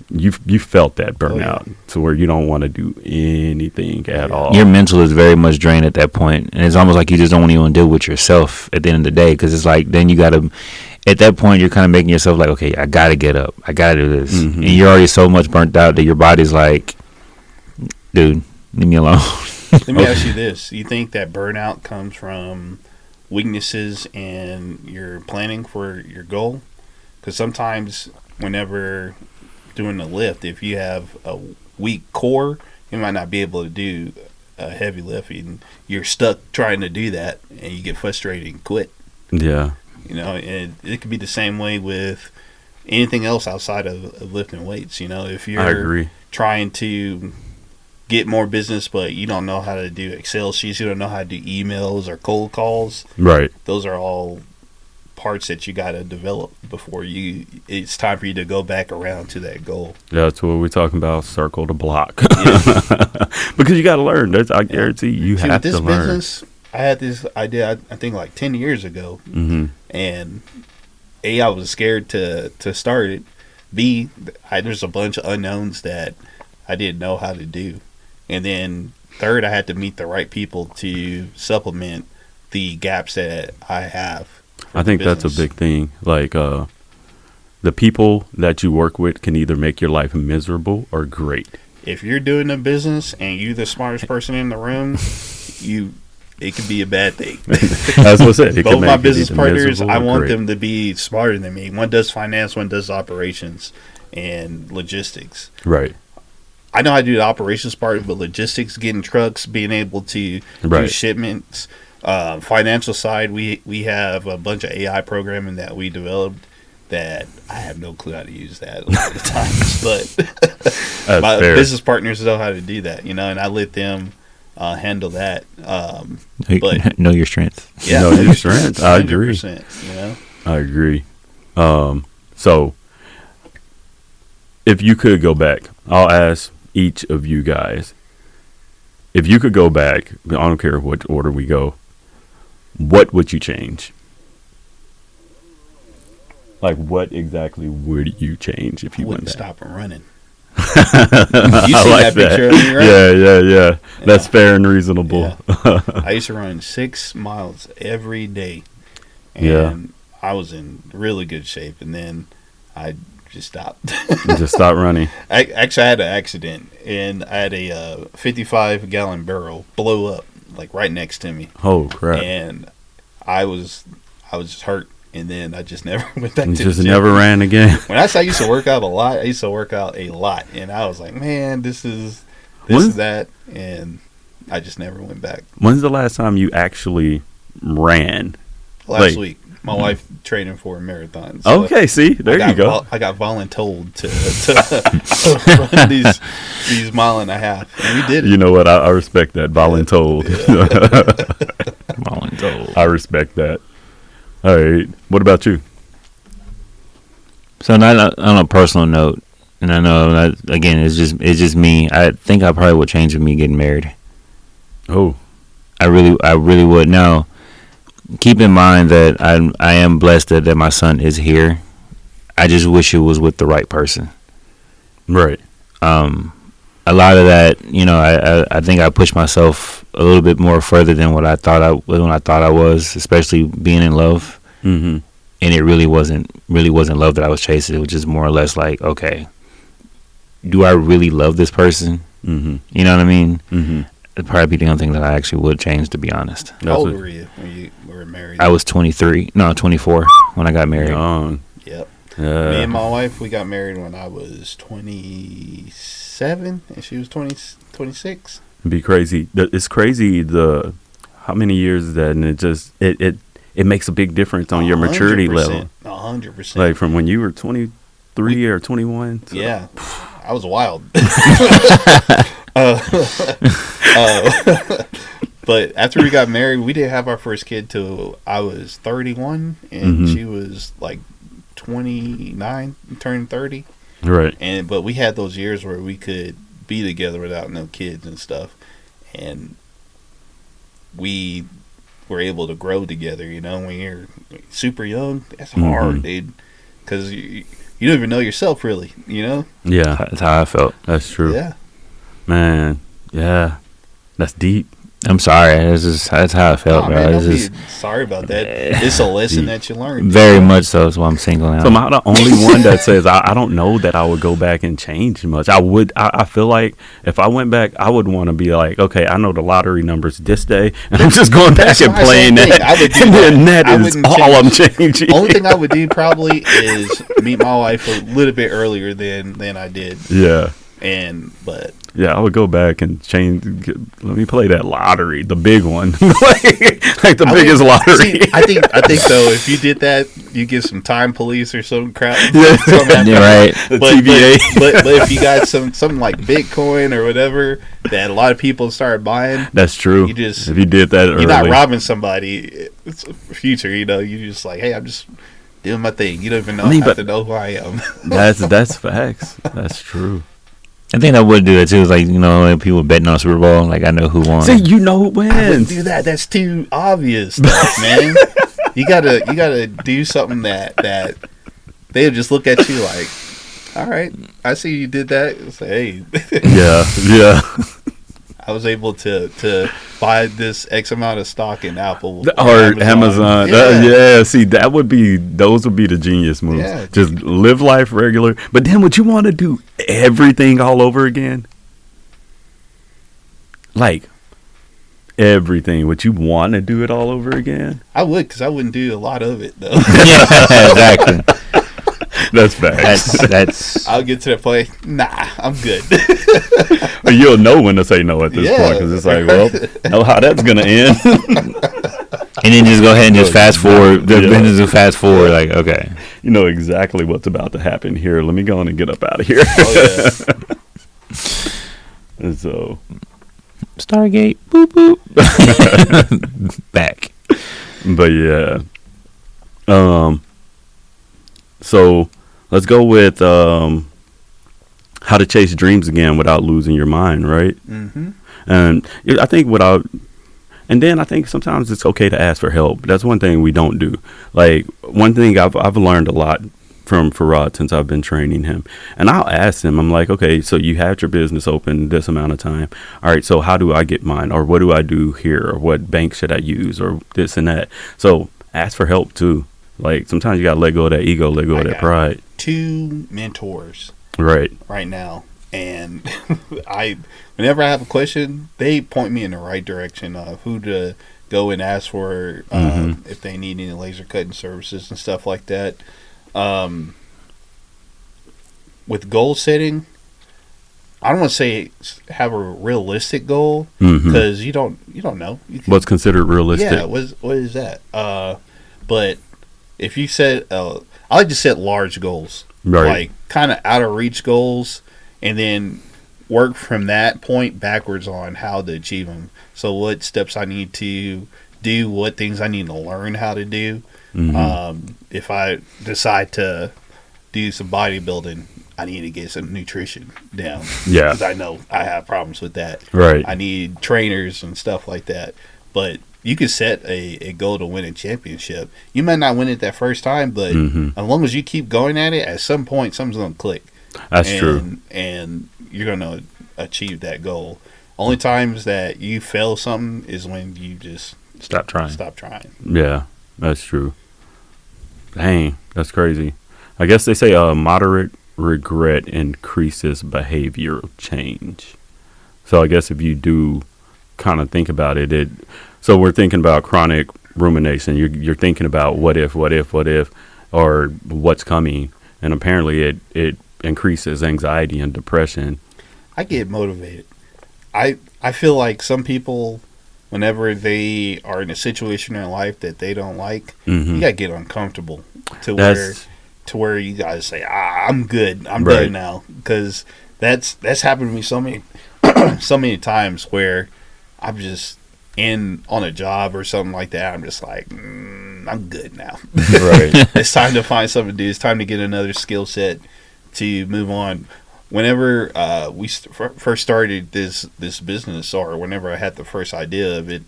you felt that burnout to where you don't want to do anything at all. Your mental is very much drained at that point, and it's almost like you just don't even deal with yourself at the end of the day, because it's like then you got to, at that point you're kind of making yourself like, okay, I got to get up, I got to do this, and you're already so much burnt out that your body's like, dude, leave me alone. Let me ask you this. You think that burnout comes from weaknesses in your planning for your goal? Because sometimes whenever doing a lift, if you have a weak core, you might not be able to do a heavy lift, and you're stuck trying to do that, and you get frustrated and quit. Yeah. And it could be the same way with anything else outside of lifting weights. If I agree. trying to get more business, but you don't know how to do Excel sheets, you don't know how to do emails or cold calls. Right. Those are all parts that you got to develop before it's time for you to go back around to that goal. That's what we're talking about, circle the block. Because you got to learn. I guarantee you have to learn. Business, I had this idea, I think like 10 years ago, and A, I was scared to start it. B, there's a bunch of unknowns that I didn't know how to do. And then third, I had to meet the right people to supplement the gaps that I have. I think that's a big thing. Like, the people that you work with can either make your life miserable or great. If you're doing a business and you're the smartest person in the room, it could be a bad thing. That's what I said. Both my business partners, I want them to be smarter than me. One does finance, one does operations and logistics. Right. I know how to do the operations part, but logistics, getting trucks, being able to do shipments, financial side, we have a bunch of AI programming that we developed that I have no clue how to use that a lot of times, but my business partners know how to do that, and I let them handle that. But know your strengths. Yeah, know your strengths. I agree. I agree. So if you could go back, I'll ask each of you guys, if you could go back, I don't care what order we go, what would you change? Like, what exactly would you change if you went back? Stop and running. You see that picture of me, right? Yeah. That's fair and reasonable. Yeah. I used to run 6 miles every day. And I was in really good shape. And then I just stopped. Just stopped running. I had an accident. And I had a 55-gallon barrel blow up, like, right next to me. Oh, crap. And I was just hurt. And then I just never went back to the just gym. Never ran again. When I say I used to work out a lot, and I was like, man, this is that, and I just never went back. When's the last time you actually ran? Last week. My wife training for a marathon. So okay, see, there you go. I got voluntold to run these mile and a half, and we did it. You know what? I respect that. Voluntold. Voluntold. I respect that. All right. What about you? So on a personal note, and I know that, again, it's just me. I think I probably would change with me getting married. Oh, I really would. Now, keep in mind that I am blessed that my son is here. I just wish it was with the right person. Right. A lot of that, I think I pushed myself a little bit more further than what I thought I was, especially being in love. Mm-hmm. And it really wasn't love that I was chasing. It was just more or less like, okay, do I really love this person? Mm-hmm. You know what I mean? Mm-hmm. It'd probably be the only thing that I actually would change, to be honest. How old were you when you were married? I was 24 when I got married. Young. Yep. Yeah. Me and my wife, we got married when I was 27 and she was 26. It'd be crazy. It's crazy how many years is that, and it makes a big difference on your maturity level. 100%. Like from when you were 23 or 21. Yeah. I was wild. But after we got married, we didn't have our first kid till I was 31 and she was like 29, turning 30. Right. But we had those years where we could be together without no kids and stuff, and we were able to grow together. When you're super young, that's hard, dude, because you don't even know yourself, really. Yeah, that's how I felt. That's true. Yeah, man. Yeah, that's deep. I'm sorry. That's how I felt, bro. Man, don't be sorry about that. It's a lesson that you learned. Very much so. That's why I'm single now. So I'm the only one that says I don't know that I would go back and change much. I feel like if I went back, I would want to be like, okay, I know the lottery numbers this day, and I'm just going back and playing that. I would do and then that is all I'm changing. Only thing I would do probably is meet my wife a little bit earlier than I did. Yeah. But yeah, I would go back and change. Let me play that lottery, the big one, like the biggest lottery. See, I think though, if you did that, you get some time police or some crap. Yeah, right. But if you got something like Bitcoin or whatever that a lot of people started buying, that's true. If you did that early, you're not robbing somebody. It's future, you're just like, hey, I'm just doing my thing. You don't even have to know who I am. That's facts. That's true. I think I would do it too. It's like, when people betting on Super Bowl, like I know who won. See, who wins. I wouldn't do that. That's too obvious stuff, man. You gotta do something that they'll just look at you like, all right, I see you did that. It's like, hey, yeah. I was able to buy this X amount of stock in Apple or Amazon. Yeah. See, those would be the genius moves. Yeah, just live life regular. But then would you want to do everything all over again? Like, everything. Would you want to do it all over again? I would, because I wouldn't do a lot of it though. Yeah, exactly. That's facts. That's I'll get to that point. Nah, I'm good. You'll know when to say no at this point, because it's like, well, know how that's gonna end. and then just go ahead and just fast forward. The business will fast forward. Like, okay, You know exactly what's about to happen here. Let me go on and get up out of here. Oh, yeah. And so, Stargate, boop boop, back. but yeah. So let's go with how to chase dreams again without losing your mind, right? Mm-hmm. And I think and then I think sometimes it's okay to ask for help. That's one thing we don't do. Like, one thing I've learned a lot from Feraud since I've been training him. And I'll ask him, I'm like, okay, so you had your business open this amount of time. All right, so how do I get mine? Or what do I do here? Or what bank should I use? Or this and that. So ask for help too. Like, sometimes you got to let go of that ego, let go of that pride. 2 mentors Right now. And whenever I have a question, they point me in the right direction of who to go and ask for if they need any laser cutting services and stuff like that. With goal setting, I don't want to say have a realistic goal, because you don't know. What's considered realistic? Yeah, what is that? But if you set, I like to set large goals, Right. like kind of out of reach goals, and then work from that point backwards on how to achieve them. So what steps I need to do, what things I need to learn how to do. If I decide to do some bodybuilding, I need to get some nutrition down. Yeah. Because I know I have problems with that. Right. I need trainers and stuff like that. But you can set a goal to win a championship. You might not win it that first time, but as long as you keep going at it, at some point, something's going to click. That's true. And you're going to achieve that goal. Only times that you fail something is when you just Stop trying. Yeah, that's true. Dang, that's crazy. I guess they say moderate regret increases behavioral change. So I guess if you do kind of think about it, so we're thinking about chronic rumination. You're thinking about what if, or what's coming, and apparently it increases anxiety and depression. I get motivated. I feel like some people, whenever they are in a situation in life that they don't like, you gotta get uncomfortable to where you guys say, I'm good, I'm done now, because that's happened to me so many times where I'm just on a job or something like that. I'm just like, I'm good now. Right. It's time to find something to do. It's time to get another skill set to move on. Whenever we first started this business, or whenever I had the first idea of it,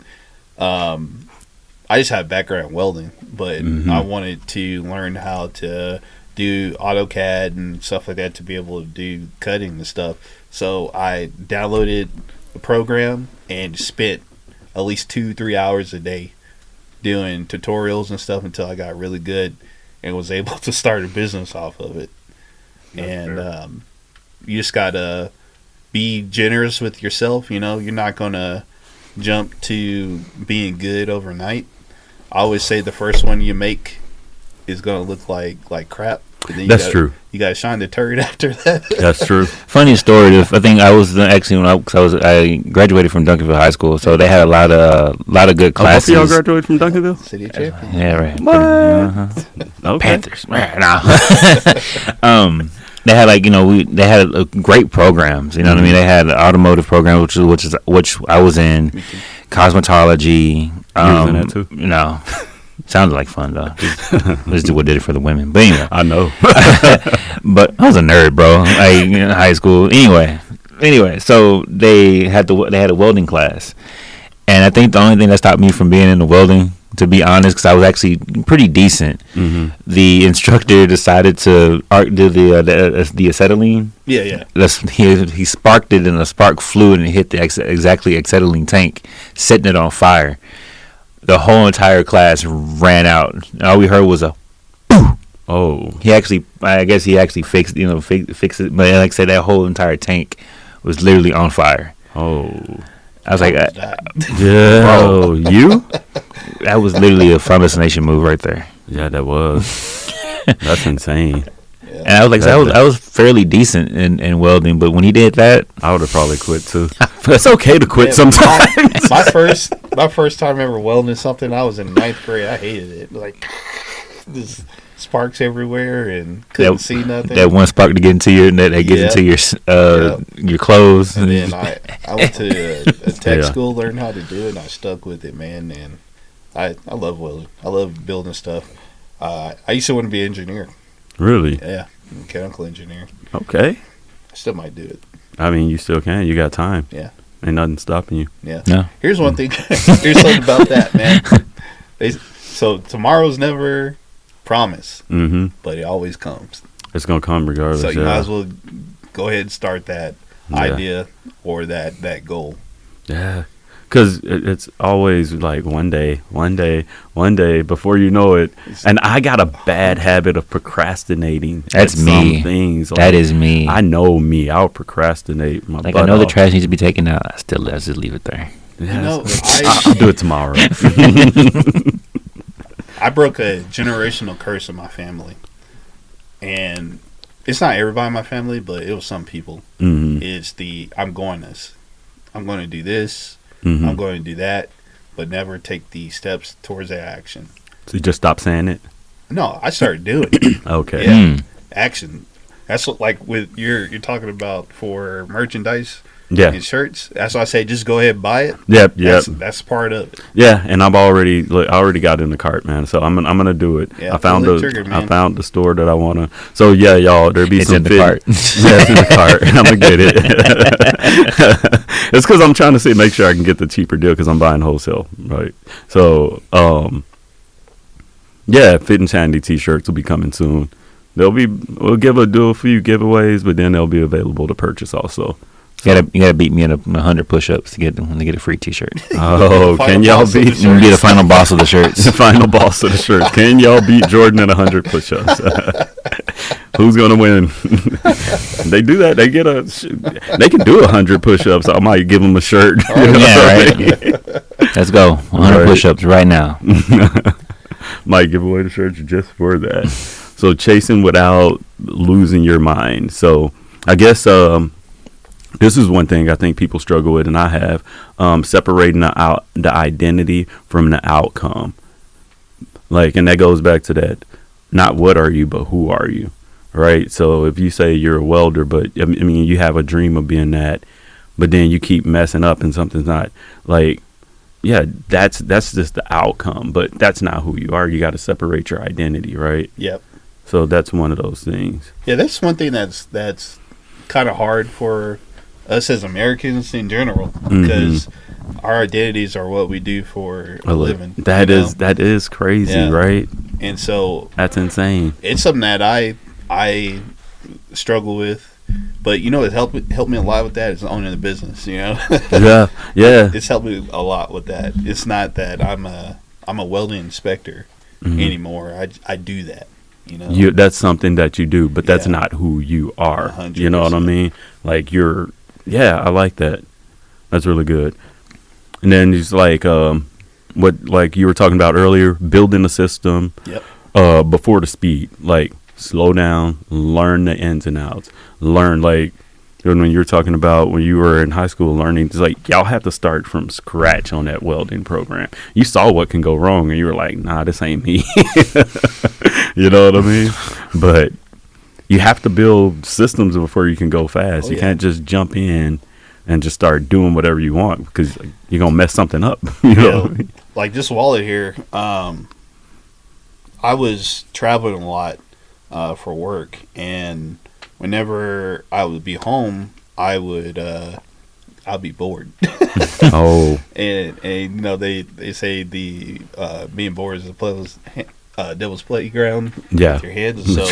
I just had background in welding, but I wanted to learn how to do AutoCAD and stuff like that to be able to do cutting and stuff. So I downloaded the program and spent at least 2-3 hours a day doing tutorials and stuff until I got really good and was able to start a business off of it. And you just gotta be generous with yourself. You know, you're not gonna jump to being good overnight. I always say the first one you make is gonna look like crap. That's true. You gotta shine the turd after that. That's true. Funny story. I think I was actually I graduated from Duncanville High School, so they had a lot of good classes. Both of y'all graduated from Duncanville? City of Champions. Yeah, right. What? Okay. Panthers. They had they had great programs. You know what I mean? They had an automotive program, which I was in, cosmetology. You was in that too? No. Sounded like fun though. Let's do what did it for the women. But anyway, I know. but I was a nerd, bro. Like in high school. Anyway, so they had a welding class, and I think the only thing that stopped me from being in the welding, to be honest, because I was actually pretty decent. The instructor decided to do the acetylene. Yeah. He sparked it, and the spark flew and it hit the exactly acetylene tank, setting it on fire. The whole entire class ran out. All we heard was a boo. Oh. I guess he actually fixed it. But like I said, that whole entire tank was literally on fire. Oh. I was like, Bro, you? that was literally a Fun Destination move right there. Yeah, that was. That's insane. And I was like, I was fairly decent in welding, but when he did that, I would have probably quit too. It's okay to quit sometimes. My first time ever welding something, I was in 9th grade. I hated it. Like, just sparks everywhere and couldn't see nothing. That one spark to get into your gets into your clothes. And then I went to a tech school, learned how to do it, and I stuck with it, man. And I love welding. I love building stuff. I used to want to be an engineer. Really? Yeah, mechanical engineer. Okay. I still might do it. I mean, you still can. You got time. Yeah. Ain't nothing stopping you. Yeah. No. Here's one thing. Here's something about that, man. So tomorrow's never promised, but it always comes. It's gonna come regardless. So you might as well go ahead and start that idea or that goal. Yeah. Because it's always like one day, before you know it. And I got a bad habit of procrastinating. That's me. Some things. Like, that is me. I know me. I'll procrastinate my butt I know off. the trash needs to be taken out. I just leave it there. Yes. I'll do it tomorrow. I broke a generational curse in my family. And it's not everybody in my family, but it was some people. Mm-hmm. It's I'm going to do this. I'm going to do that, but never take the steps towards that action. So you just stop saying it? No, I started doing it. Okay. Yeah. Action. That's what, like with you're talking about for merchandise and shirts. That's why I say just go ahead and buy it. Yep. That's part of it. Yeah, and I already got it in the cart, man. So I'm gonna do it. Yeah, I found I found the store that I wanna. So yeah, y'all, there be it's some in the cart. Yeah, it's in the cart. I'm gonna get it. It's because I'm trying to make sure I can get the cheaper deal because I'm buying wholesale, right? So yeah, Fit and Sanity t-shirts will be coming soon. We'll do a few giveaways, but then they'll be available to purchase also. You gotta beat me in 100 push-ups to get a free T-shirt. Oh, can y'all beat? Be the final boss of the shirts. The final boss of the shirts. Can y'all beat Jordan in 100 push-ups? Who's gonna win? They do that. They can do 100 push-ups. I might give them a shirt. Right. Let's go. 100 push-ups right now. Might give away the shirts just for that. So chasing without losing your mind. So I guess this is one thing I think people struggle with, and I have separating the identity from the outcome. Like, and that goes back to that, not what are you, but who are you, right? So if you say you're a welder, but I mean you have a dream of being that, but then you keep messing up and something's not like, yeah, that's just the outcome, but that's not who you are. You got to separate your identity, right? Yep. So that's one of those things. Yeah, that's one thing that's kind of hard for us as Americans in general, because our identities are what we do for a living. That is crazy, right? And so that's insane. It's something that I struggle with, but it helped me a lot with that is owning the business. Yeah. It's helped me a lot with that. It's not that I'm a welding inspector anymore. I do that. That's something that you do, but that's not who you are. 100%. You know what I mean? Like I like that. That's really good. And then he's like, like you were talking about earlier, building a system. Yep. Before the speed, like slow down, learn the ins and outs, learn like when you're talking about when you were in high school learning, it's like y'all have to start from scratch on that welding program. You saw what can go wrong, and you were like, "Nah, this ain't me." You know what I mean? But you have to build systems before you can go fast. You can't just jump in and just start doing whatever you want because you're gonna mess something up. You know? Like this wallet here. I was traveling a lot for work, and whenever I would be home, I'd be bored. Oh, and they say the being bored is the devil's playground. Yeah, with your hands. So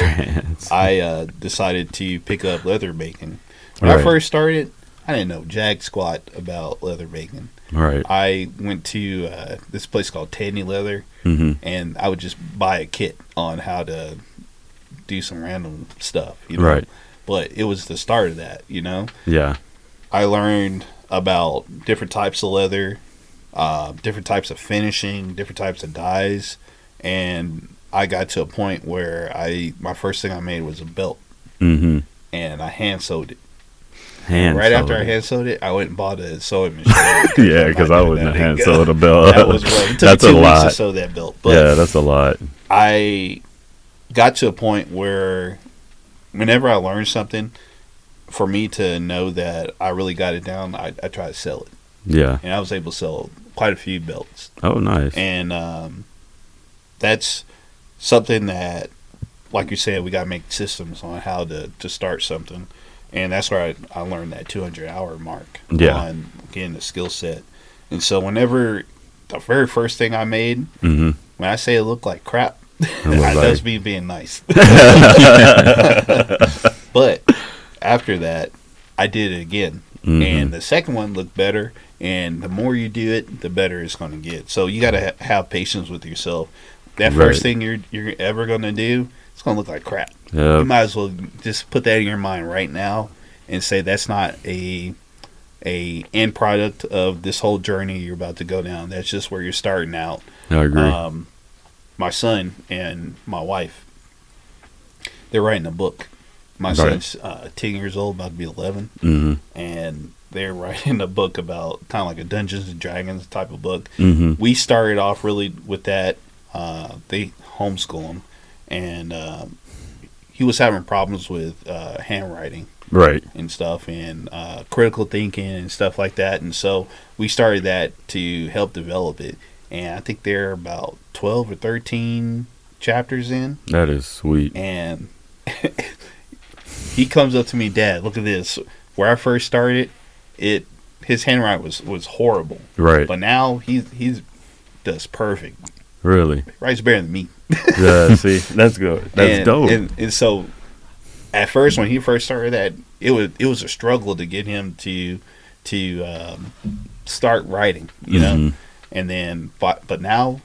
I decided to pick up leather making. When I first started, I didn't know jack squat about leather making. Right. I went to this place called Tandy Leather, and I would just buy a kit on how to do some random stuff. Right. But it was the start of that. Yeah. I learned about different types of leather, different types of finishing, different types of dyes, and I got to a point where my first thing I made was a belt, Mm-hmm. and I hand sewed it. Hand Right after sewed I it. hand sewed it, I went and bought a sewing machine. Yeah, because I wouldn't have hand sewed a belt. That was rough. It took That's me a 2 weeks lot. to sew that belt. But Yeah, that's a lot. I got to a point where whenever I learned something, for me to know that I really got it down, I try to sell it. Yeah. And I was able to sell quite a few belts. Oh, nice. And that's something that, like you said, we got to make systems on how to start something. And that's where I learned that 200-hour mark on getting the skill set. And so whenever the very first thing I made, Mm-hmm. when I say it looked like crap, looked that like- does me being nice. But after that, I did it again. Mm-hmm. And the second one looked better. And the more you do it, the better it's going to get. So you got to have patience with yourself. That first thing you're ever going to do, it's going to look like crap. Yeah. You might as well just put that in your mind right now and say that's not a end product of this whole journey you're about to go down. That's just where you're starting out. I agree. My son and my wife, they're writing a book. My Right. son's 10 years old, about to be 11, Mm-hmm. and they're writing a book about kind of like a Dungeons and Dragons type of book. Mm-hmm. We started off really with that. They homeschool him, and he was having problems with handwriting Right. and stuff, and critical thinking and stuff like that. And so we started that to help develop it. And I think they're about 12 or 13 chapters in. That is sweet. And he comes up to me, Dad, look at this. Where I first started, his handwriting was horrible. Right. But now he's does perfect. Really. Writes better than me. Yeah. See, that's good. That's dope. And so, at first, when he first started that, it was a struggle to get him to start writing, you know. Mhm. And then, but now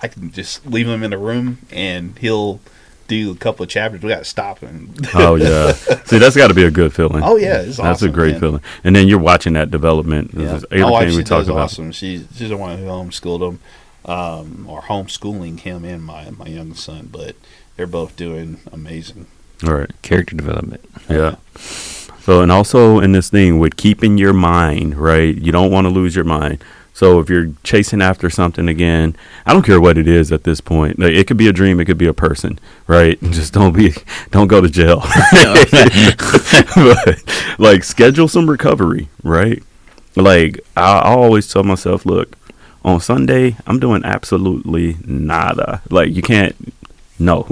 I can just leave him in the room and he'll do a couple of chapters. We got to stop him. Oh yeah. See, that's got to be a good feeling. Oh yeah, it's That's awesome, a great man. feeling. And then you're watching that development. Yeah. This is My wife, everything she we talked does about. awesome. She's the one who homeschooled him, or homeschooling him and my youngest son. But they're both doing amazing. All right. Character development. Yeah. So, and also in this thing with keeping your mind, right? You don't want to lose your mind. So if you're chasing after something again, I don't care what it is at this point. Like, it could be a dream, it could be a person, right? Just don't go to jail. But, like, schedule some recovery, right? Like, I always tell myself, look, on Sunday, I'm doing absolutely nada. Like, you can't, no.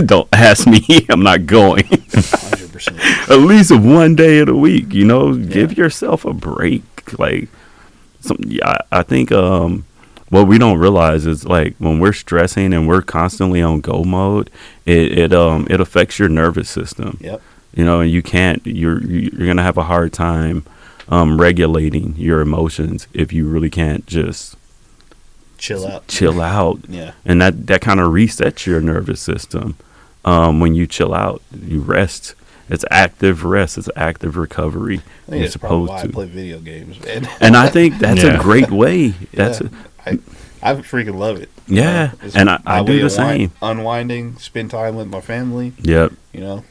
Don't ask me. I'm not going. 100%. At least one day of the week, you know, give yourself a break. Like, I think what we don't realize is, like, when we're stressing and we're constantly on go mode, it affects your nervous system. Yep. You know, and you're gonna have a hard time regulating your emotions if you really can't just Chill out. chill out. Yeah. And that kind of resets your nervous system. When you chill out, you rest. It's active rest. It's active recovery. I think You're that's probably supposed why to. I play video games, man. And I think that's a Yeah. great way. That's Yeah. I freaking love it. Yeah, It's and my I way do the of same. Unwinding, spend time with my family. Yep. You know.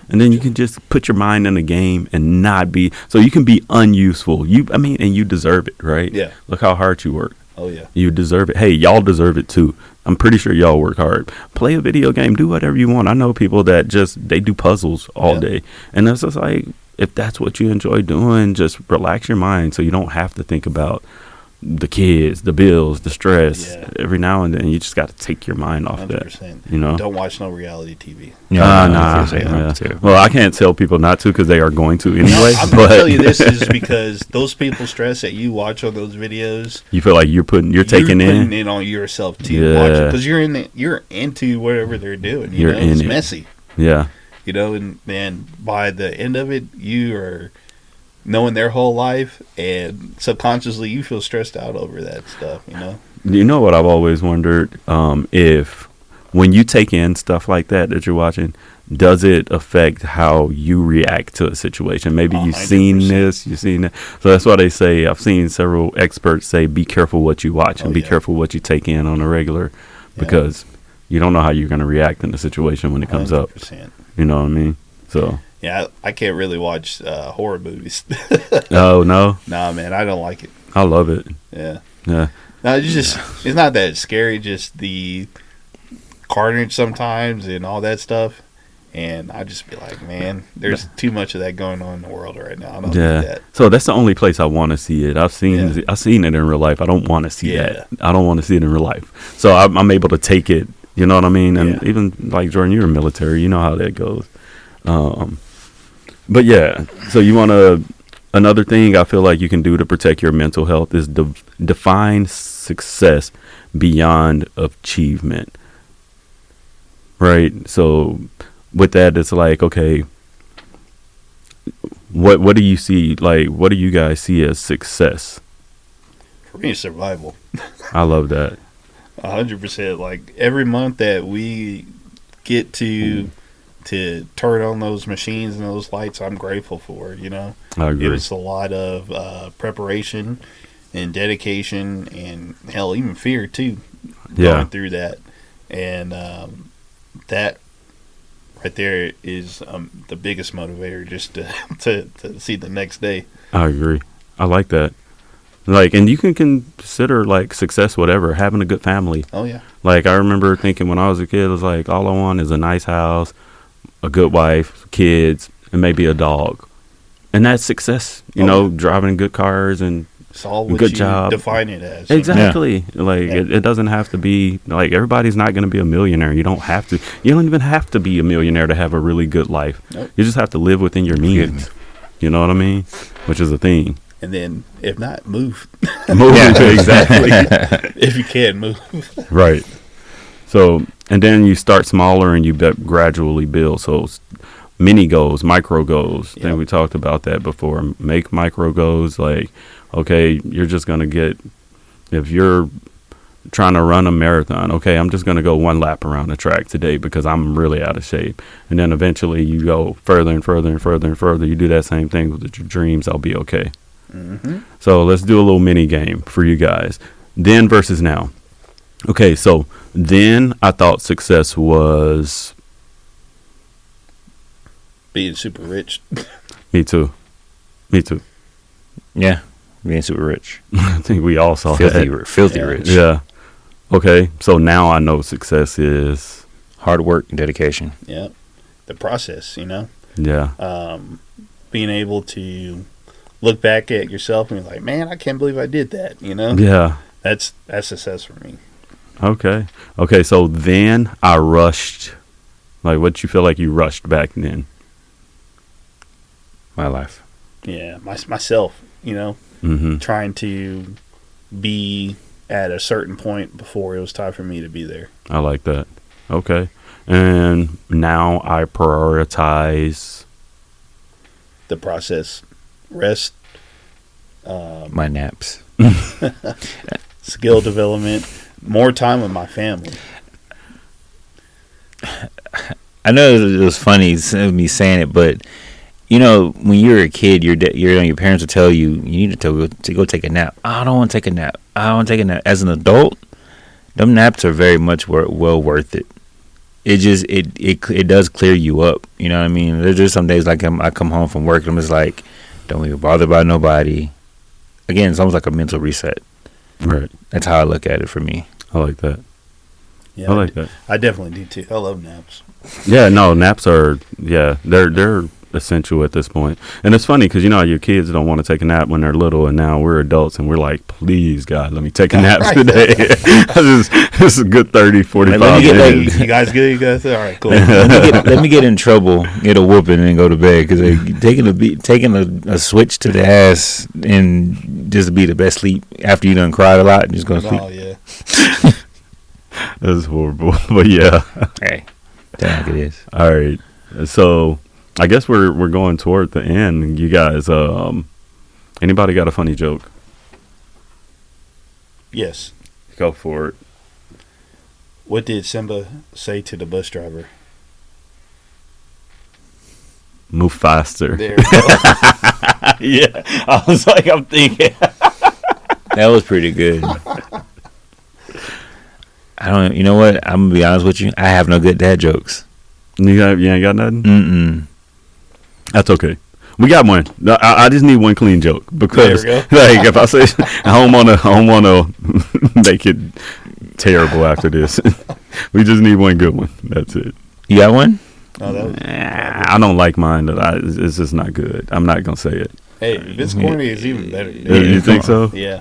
And then you can just put your mind in the game and not be, so you can be unuseful. And you deserve it, right? Yeah. Look how hard you work. Oh yeah. You deserve it. Hey, y'all deserve it too. I'm pretty sure y'all work hard. Play a video game. Do whatever you want. I know people that they do puzzles all Yeah. day. And it's just like, if that's what you enjoy doing, just relax your mind so you don't have to think about the kids, the bills, the stress. Yeah. Every now and then, you just got to take your mind off 100%. that. You know? Don't watch no reality TV. Yeah, Nah. Yeah. Well, I can't tell people not to because they are going to anyway. I'm but gonna tell you this is because those people stress that you watch on those videos. you feel like you're taking putting in. it on yourself to Yeah. watch it because you're into whatever they're doing. You're in it's it. messy. Yeah. You know, and then by the end of it, you are knowing their whole life, and subconsciously you feel stressed out over that stuff. You know. You know what I've always wondered, if when you take in stuff like that you're watching, does it affect how you react to a situation? Maybe you've seen 100%. this, you've seen that. So that's why they say, I've seen several experts say, be careful what you watch and be careful what you take in on a regular, because you don't know how you're going to react in the situation when it comes 100%. up. You know what I mean? So. Yeah, I can't really watch horror movies. Oh, no? Nah, man, I don't like it. I love it. Yeah. Yeah. No, it's not that scary, just the carnage sometimes and all that stuff. And I just be like, man, there's too much of that going on in the world right now. I don't need that. So that's the only place I want to see it. I've seen it in real life. I don't want to see that. I don't want to see it in real life. So I'm able to take it. You know what I mean? And even like Jordan, you're military. You know how that goes. But yeah. So you want to. Another thing I feel like you can do to protect your mental health is define success beyond achievement. Right. So with that, it's like, okay, what do you see? Like, what do you guys see as success? For me, survival. I love that. 100%. Like every month that we get to turn on those machines and those lights, I'm grateful for. You know, I agree. It was a lot of preparation and dedication, and hell, even fear too. Going through that, and that right there is the biggest motivator, just to see the next day. I agree. I like that. Like, and you can consider like success, whatever, having a good family. Oh yeah. Like I remember thinking when I was a kid, it was like all I want is a nice house, a good wife, kids, and maybe a dog, and that's success. You know, driving good cars and it's all what good you job. define it as. Exactly. Like it doesn't have to be like everybody's not going to be a millionaire. You don't have to. You don't even have to be a millionaire to have a really good life. Nope. You just have to live within your means. You know what I mean? Which is a thing. And then, if not, move. Move. Exactly. If you can, move. Right. So, and then you start smaller and you gradually build. So, mini goals, micro goals. I think we talked about that before. Make micro goals. Like, okay, you're just going to get, if you're trying to run a marathon, okay, I'm just going to go one lap around the track today because I'm really out of shape. And then eventually you go further and further and further and further. You do that same thing with your dreams. I'll be okay. Mm-hmm. So let's do a little mini game for you guys. Then versus now. Okay, so then I thought success was being super rich. Me too. Yeah, being super rich. I think we all saw filthy, that. Filthy rich. Yeah. Okay, so now I know success is hard work and dedication. Yeah, the process. You know. Yeah. Being able to look back at yourself and be like, man, I can't believe I did that. You know. Yeah. That's success for me. Okay. So then I rushed. Like, what you feel like you rushed back then? My life. Yeah, myself. You know, trying to be at a certain point before it was time for me to be there. I like that. Okay. And now I prioritize the process, rest, my naps, skill development, more time with my family. I know it was funny me saying it, but you know, when you're a kid, your parents will tell you need to go take a nap. I don't want to take a nap. I want to take a nap. As an adult, them naps are very much well worth it. It just it does clear you up. You know what I mean? There's just some days like I come home from work and I'm just like, don't even bother by nobody. Again, it's almost like a mental reset. Right. That's how I look at it for me. I like that. Yeah, I like that. I definitely do too. I love naps. Yeah, no, naps are they're essential at this point. And it's funny because you know how your kids don't want to take a nap when they're little, and now we're adults and we're like, please God, let me take a nap today. This is a good 30 45 minutes. You guys good? You guys all right, cool. let me get in trouble, get a whooping, and go to bed, because taking a switch to the ass and just be the best sleep after you done cried a lot and just go to sleep. Oh yeah. That's horrible. But yeah. Hey, that's like it is. All right. So I guess we're going toward the end. You guys, anybody got a funny joke? Yes. Go for it. What did Simba say to the bus driver? Move faster. There we go. Yeah, I was like, I'm thinking that was pretty good. I don't. You know what? I'm gonna be honest with you. I have no good dad jokes. You ain't got nothing? Mm-mm. That's okay. We got one. I just need one clean joke because, There like, if I say I don't want to make it terrible after this. We just need one good one. That's it. You got one? No, that was, I don't like mine. It's just not good. I'm not gonna say it. hey, if it's corny, it's even better. You think so? Yeah.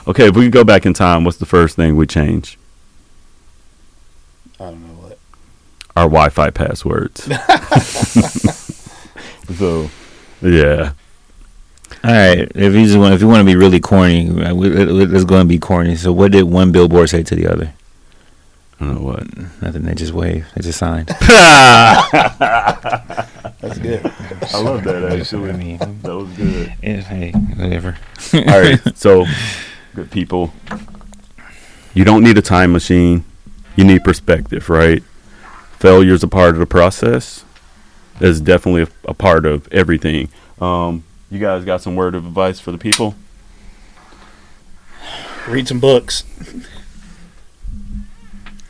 Okay, if we could go back in time, what's the first thing we change? I don't know what. Our Wi-Fi passwords. So, yeah. All right. If you want to be really corny, let's go and be corny. So, what did one billboard say to the other? I don't know what. Nothing. They just waved. They just signed. That's good. I love that I mean, That was good. hey, whatever. All right, so good people. You don't need a time machine. You need perspective, right? Failure's a part of the process. It's definitely a part of everything. You guys got some word of advice for the people? Read some books.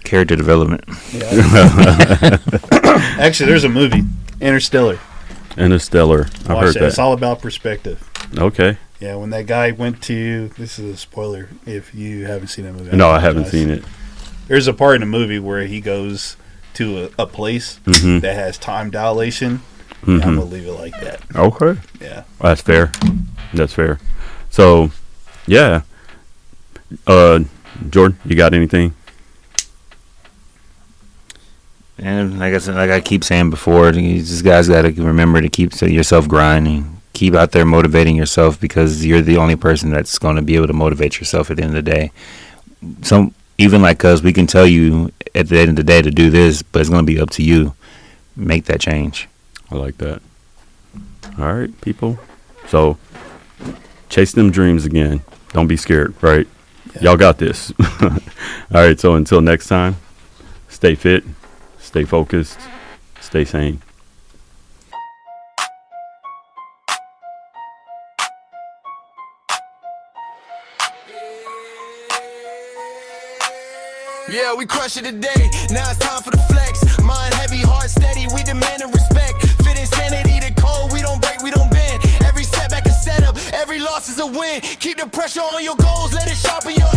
Character development. Yeah. Actually, there's a movie, Interstellar. Interstellar. I've heard Watch that. It's that. all about perspective. Okay. Yeah, when that guy went to, this is a spoiler if you haven't seen that movie. No, I haven't apologize. seen it. There's a part in the movie where he goes to a place Mhm. that has time dilation. Mhm. I'm gonna leave it like that. Okay. Yeah. That's fair. That's fair. So, yeah. Jordan, you got anything? And like I said, like I keep saying before, you just guys got to remember to keep yourself grinding. Keep out there motivating yourself because you're the only person that's going to be able to motivate yourself at the end of the day. So even like us, we can tell you at the end of the day to do this, but it's going to be up to you. Make that change. I like that. All right, people. So, chase them dreams again. Don't be scared, right? Yeah. Y'all got this. All right, so until next time, stay fit, stay focused, stay sane. Yeah, we crush it today. Now it's time for the flex. Mind heavy, heart steady. We demanding respect. Fit insanity, the code. We don't break, we don't bend. Every setback is set up. Every loss is a win. Keep the pressure on your goals. Let it sharpen your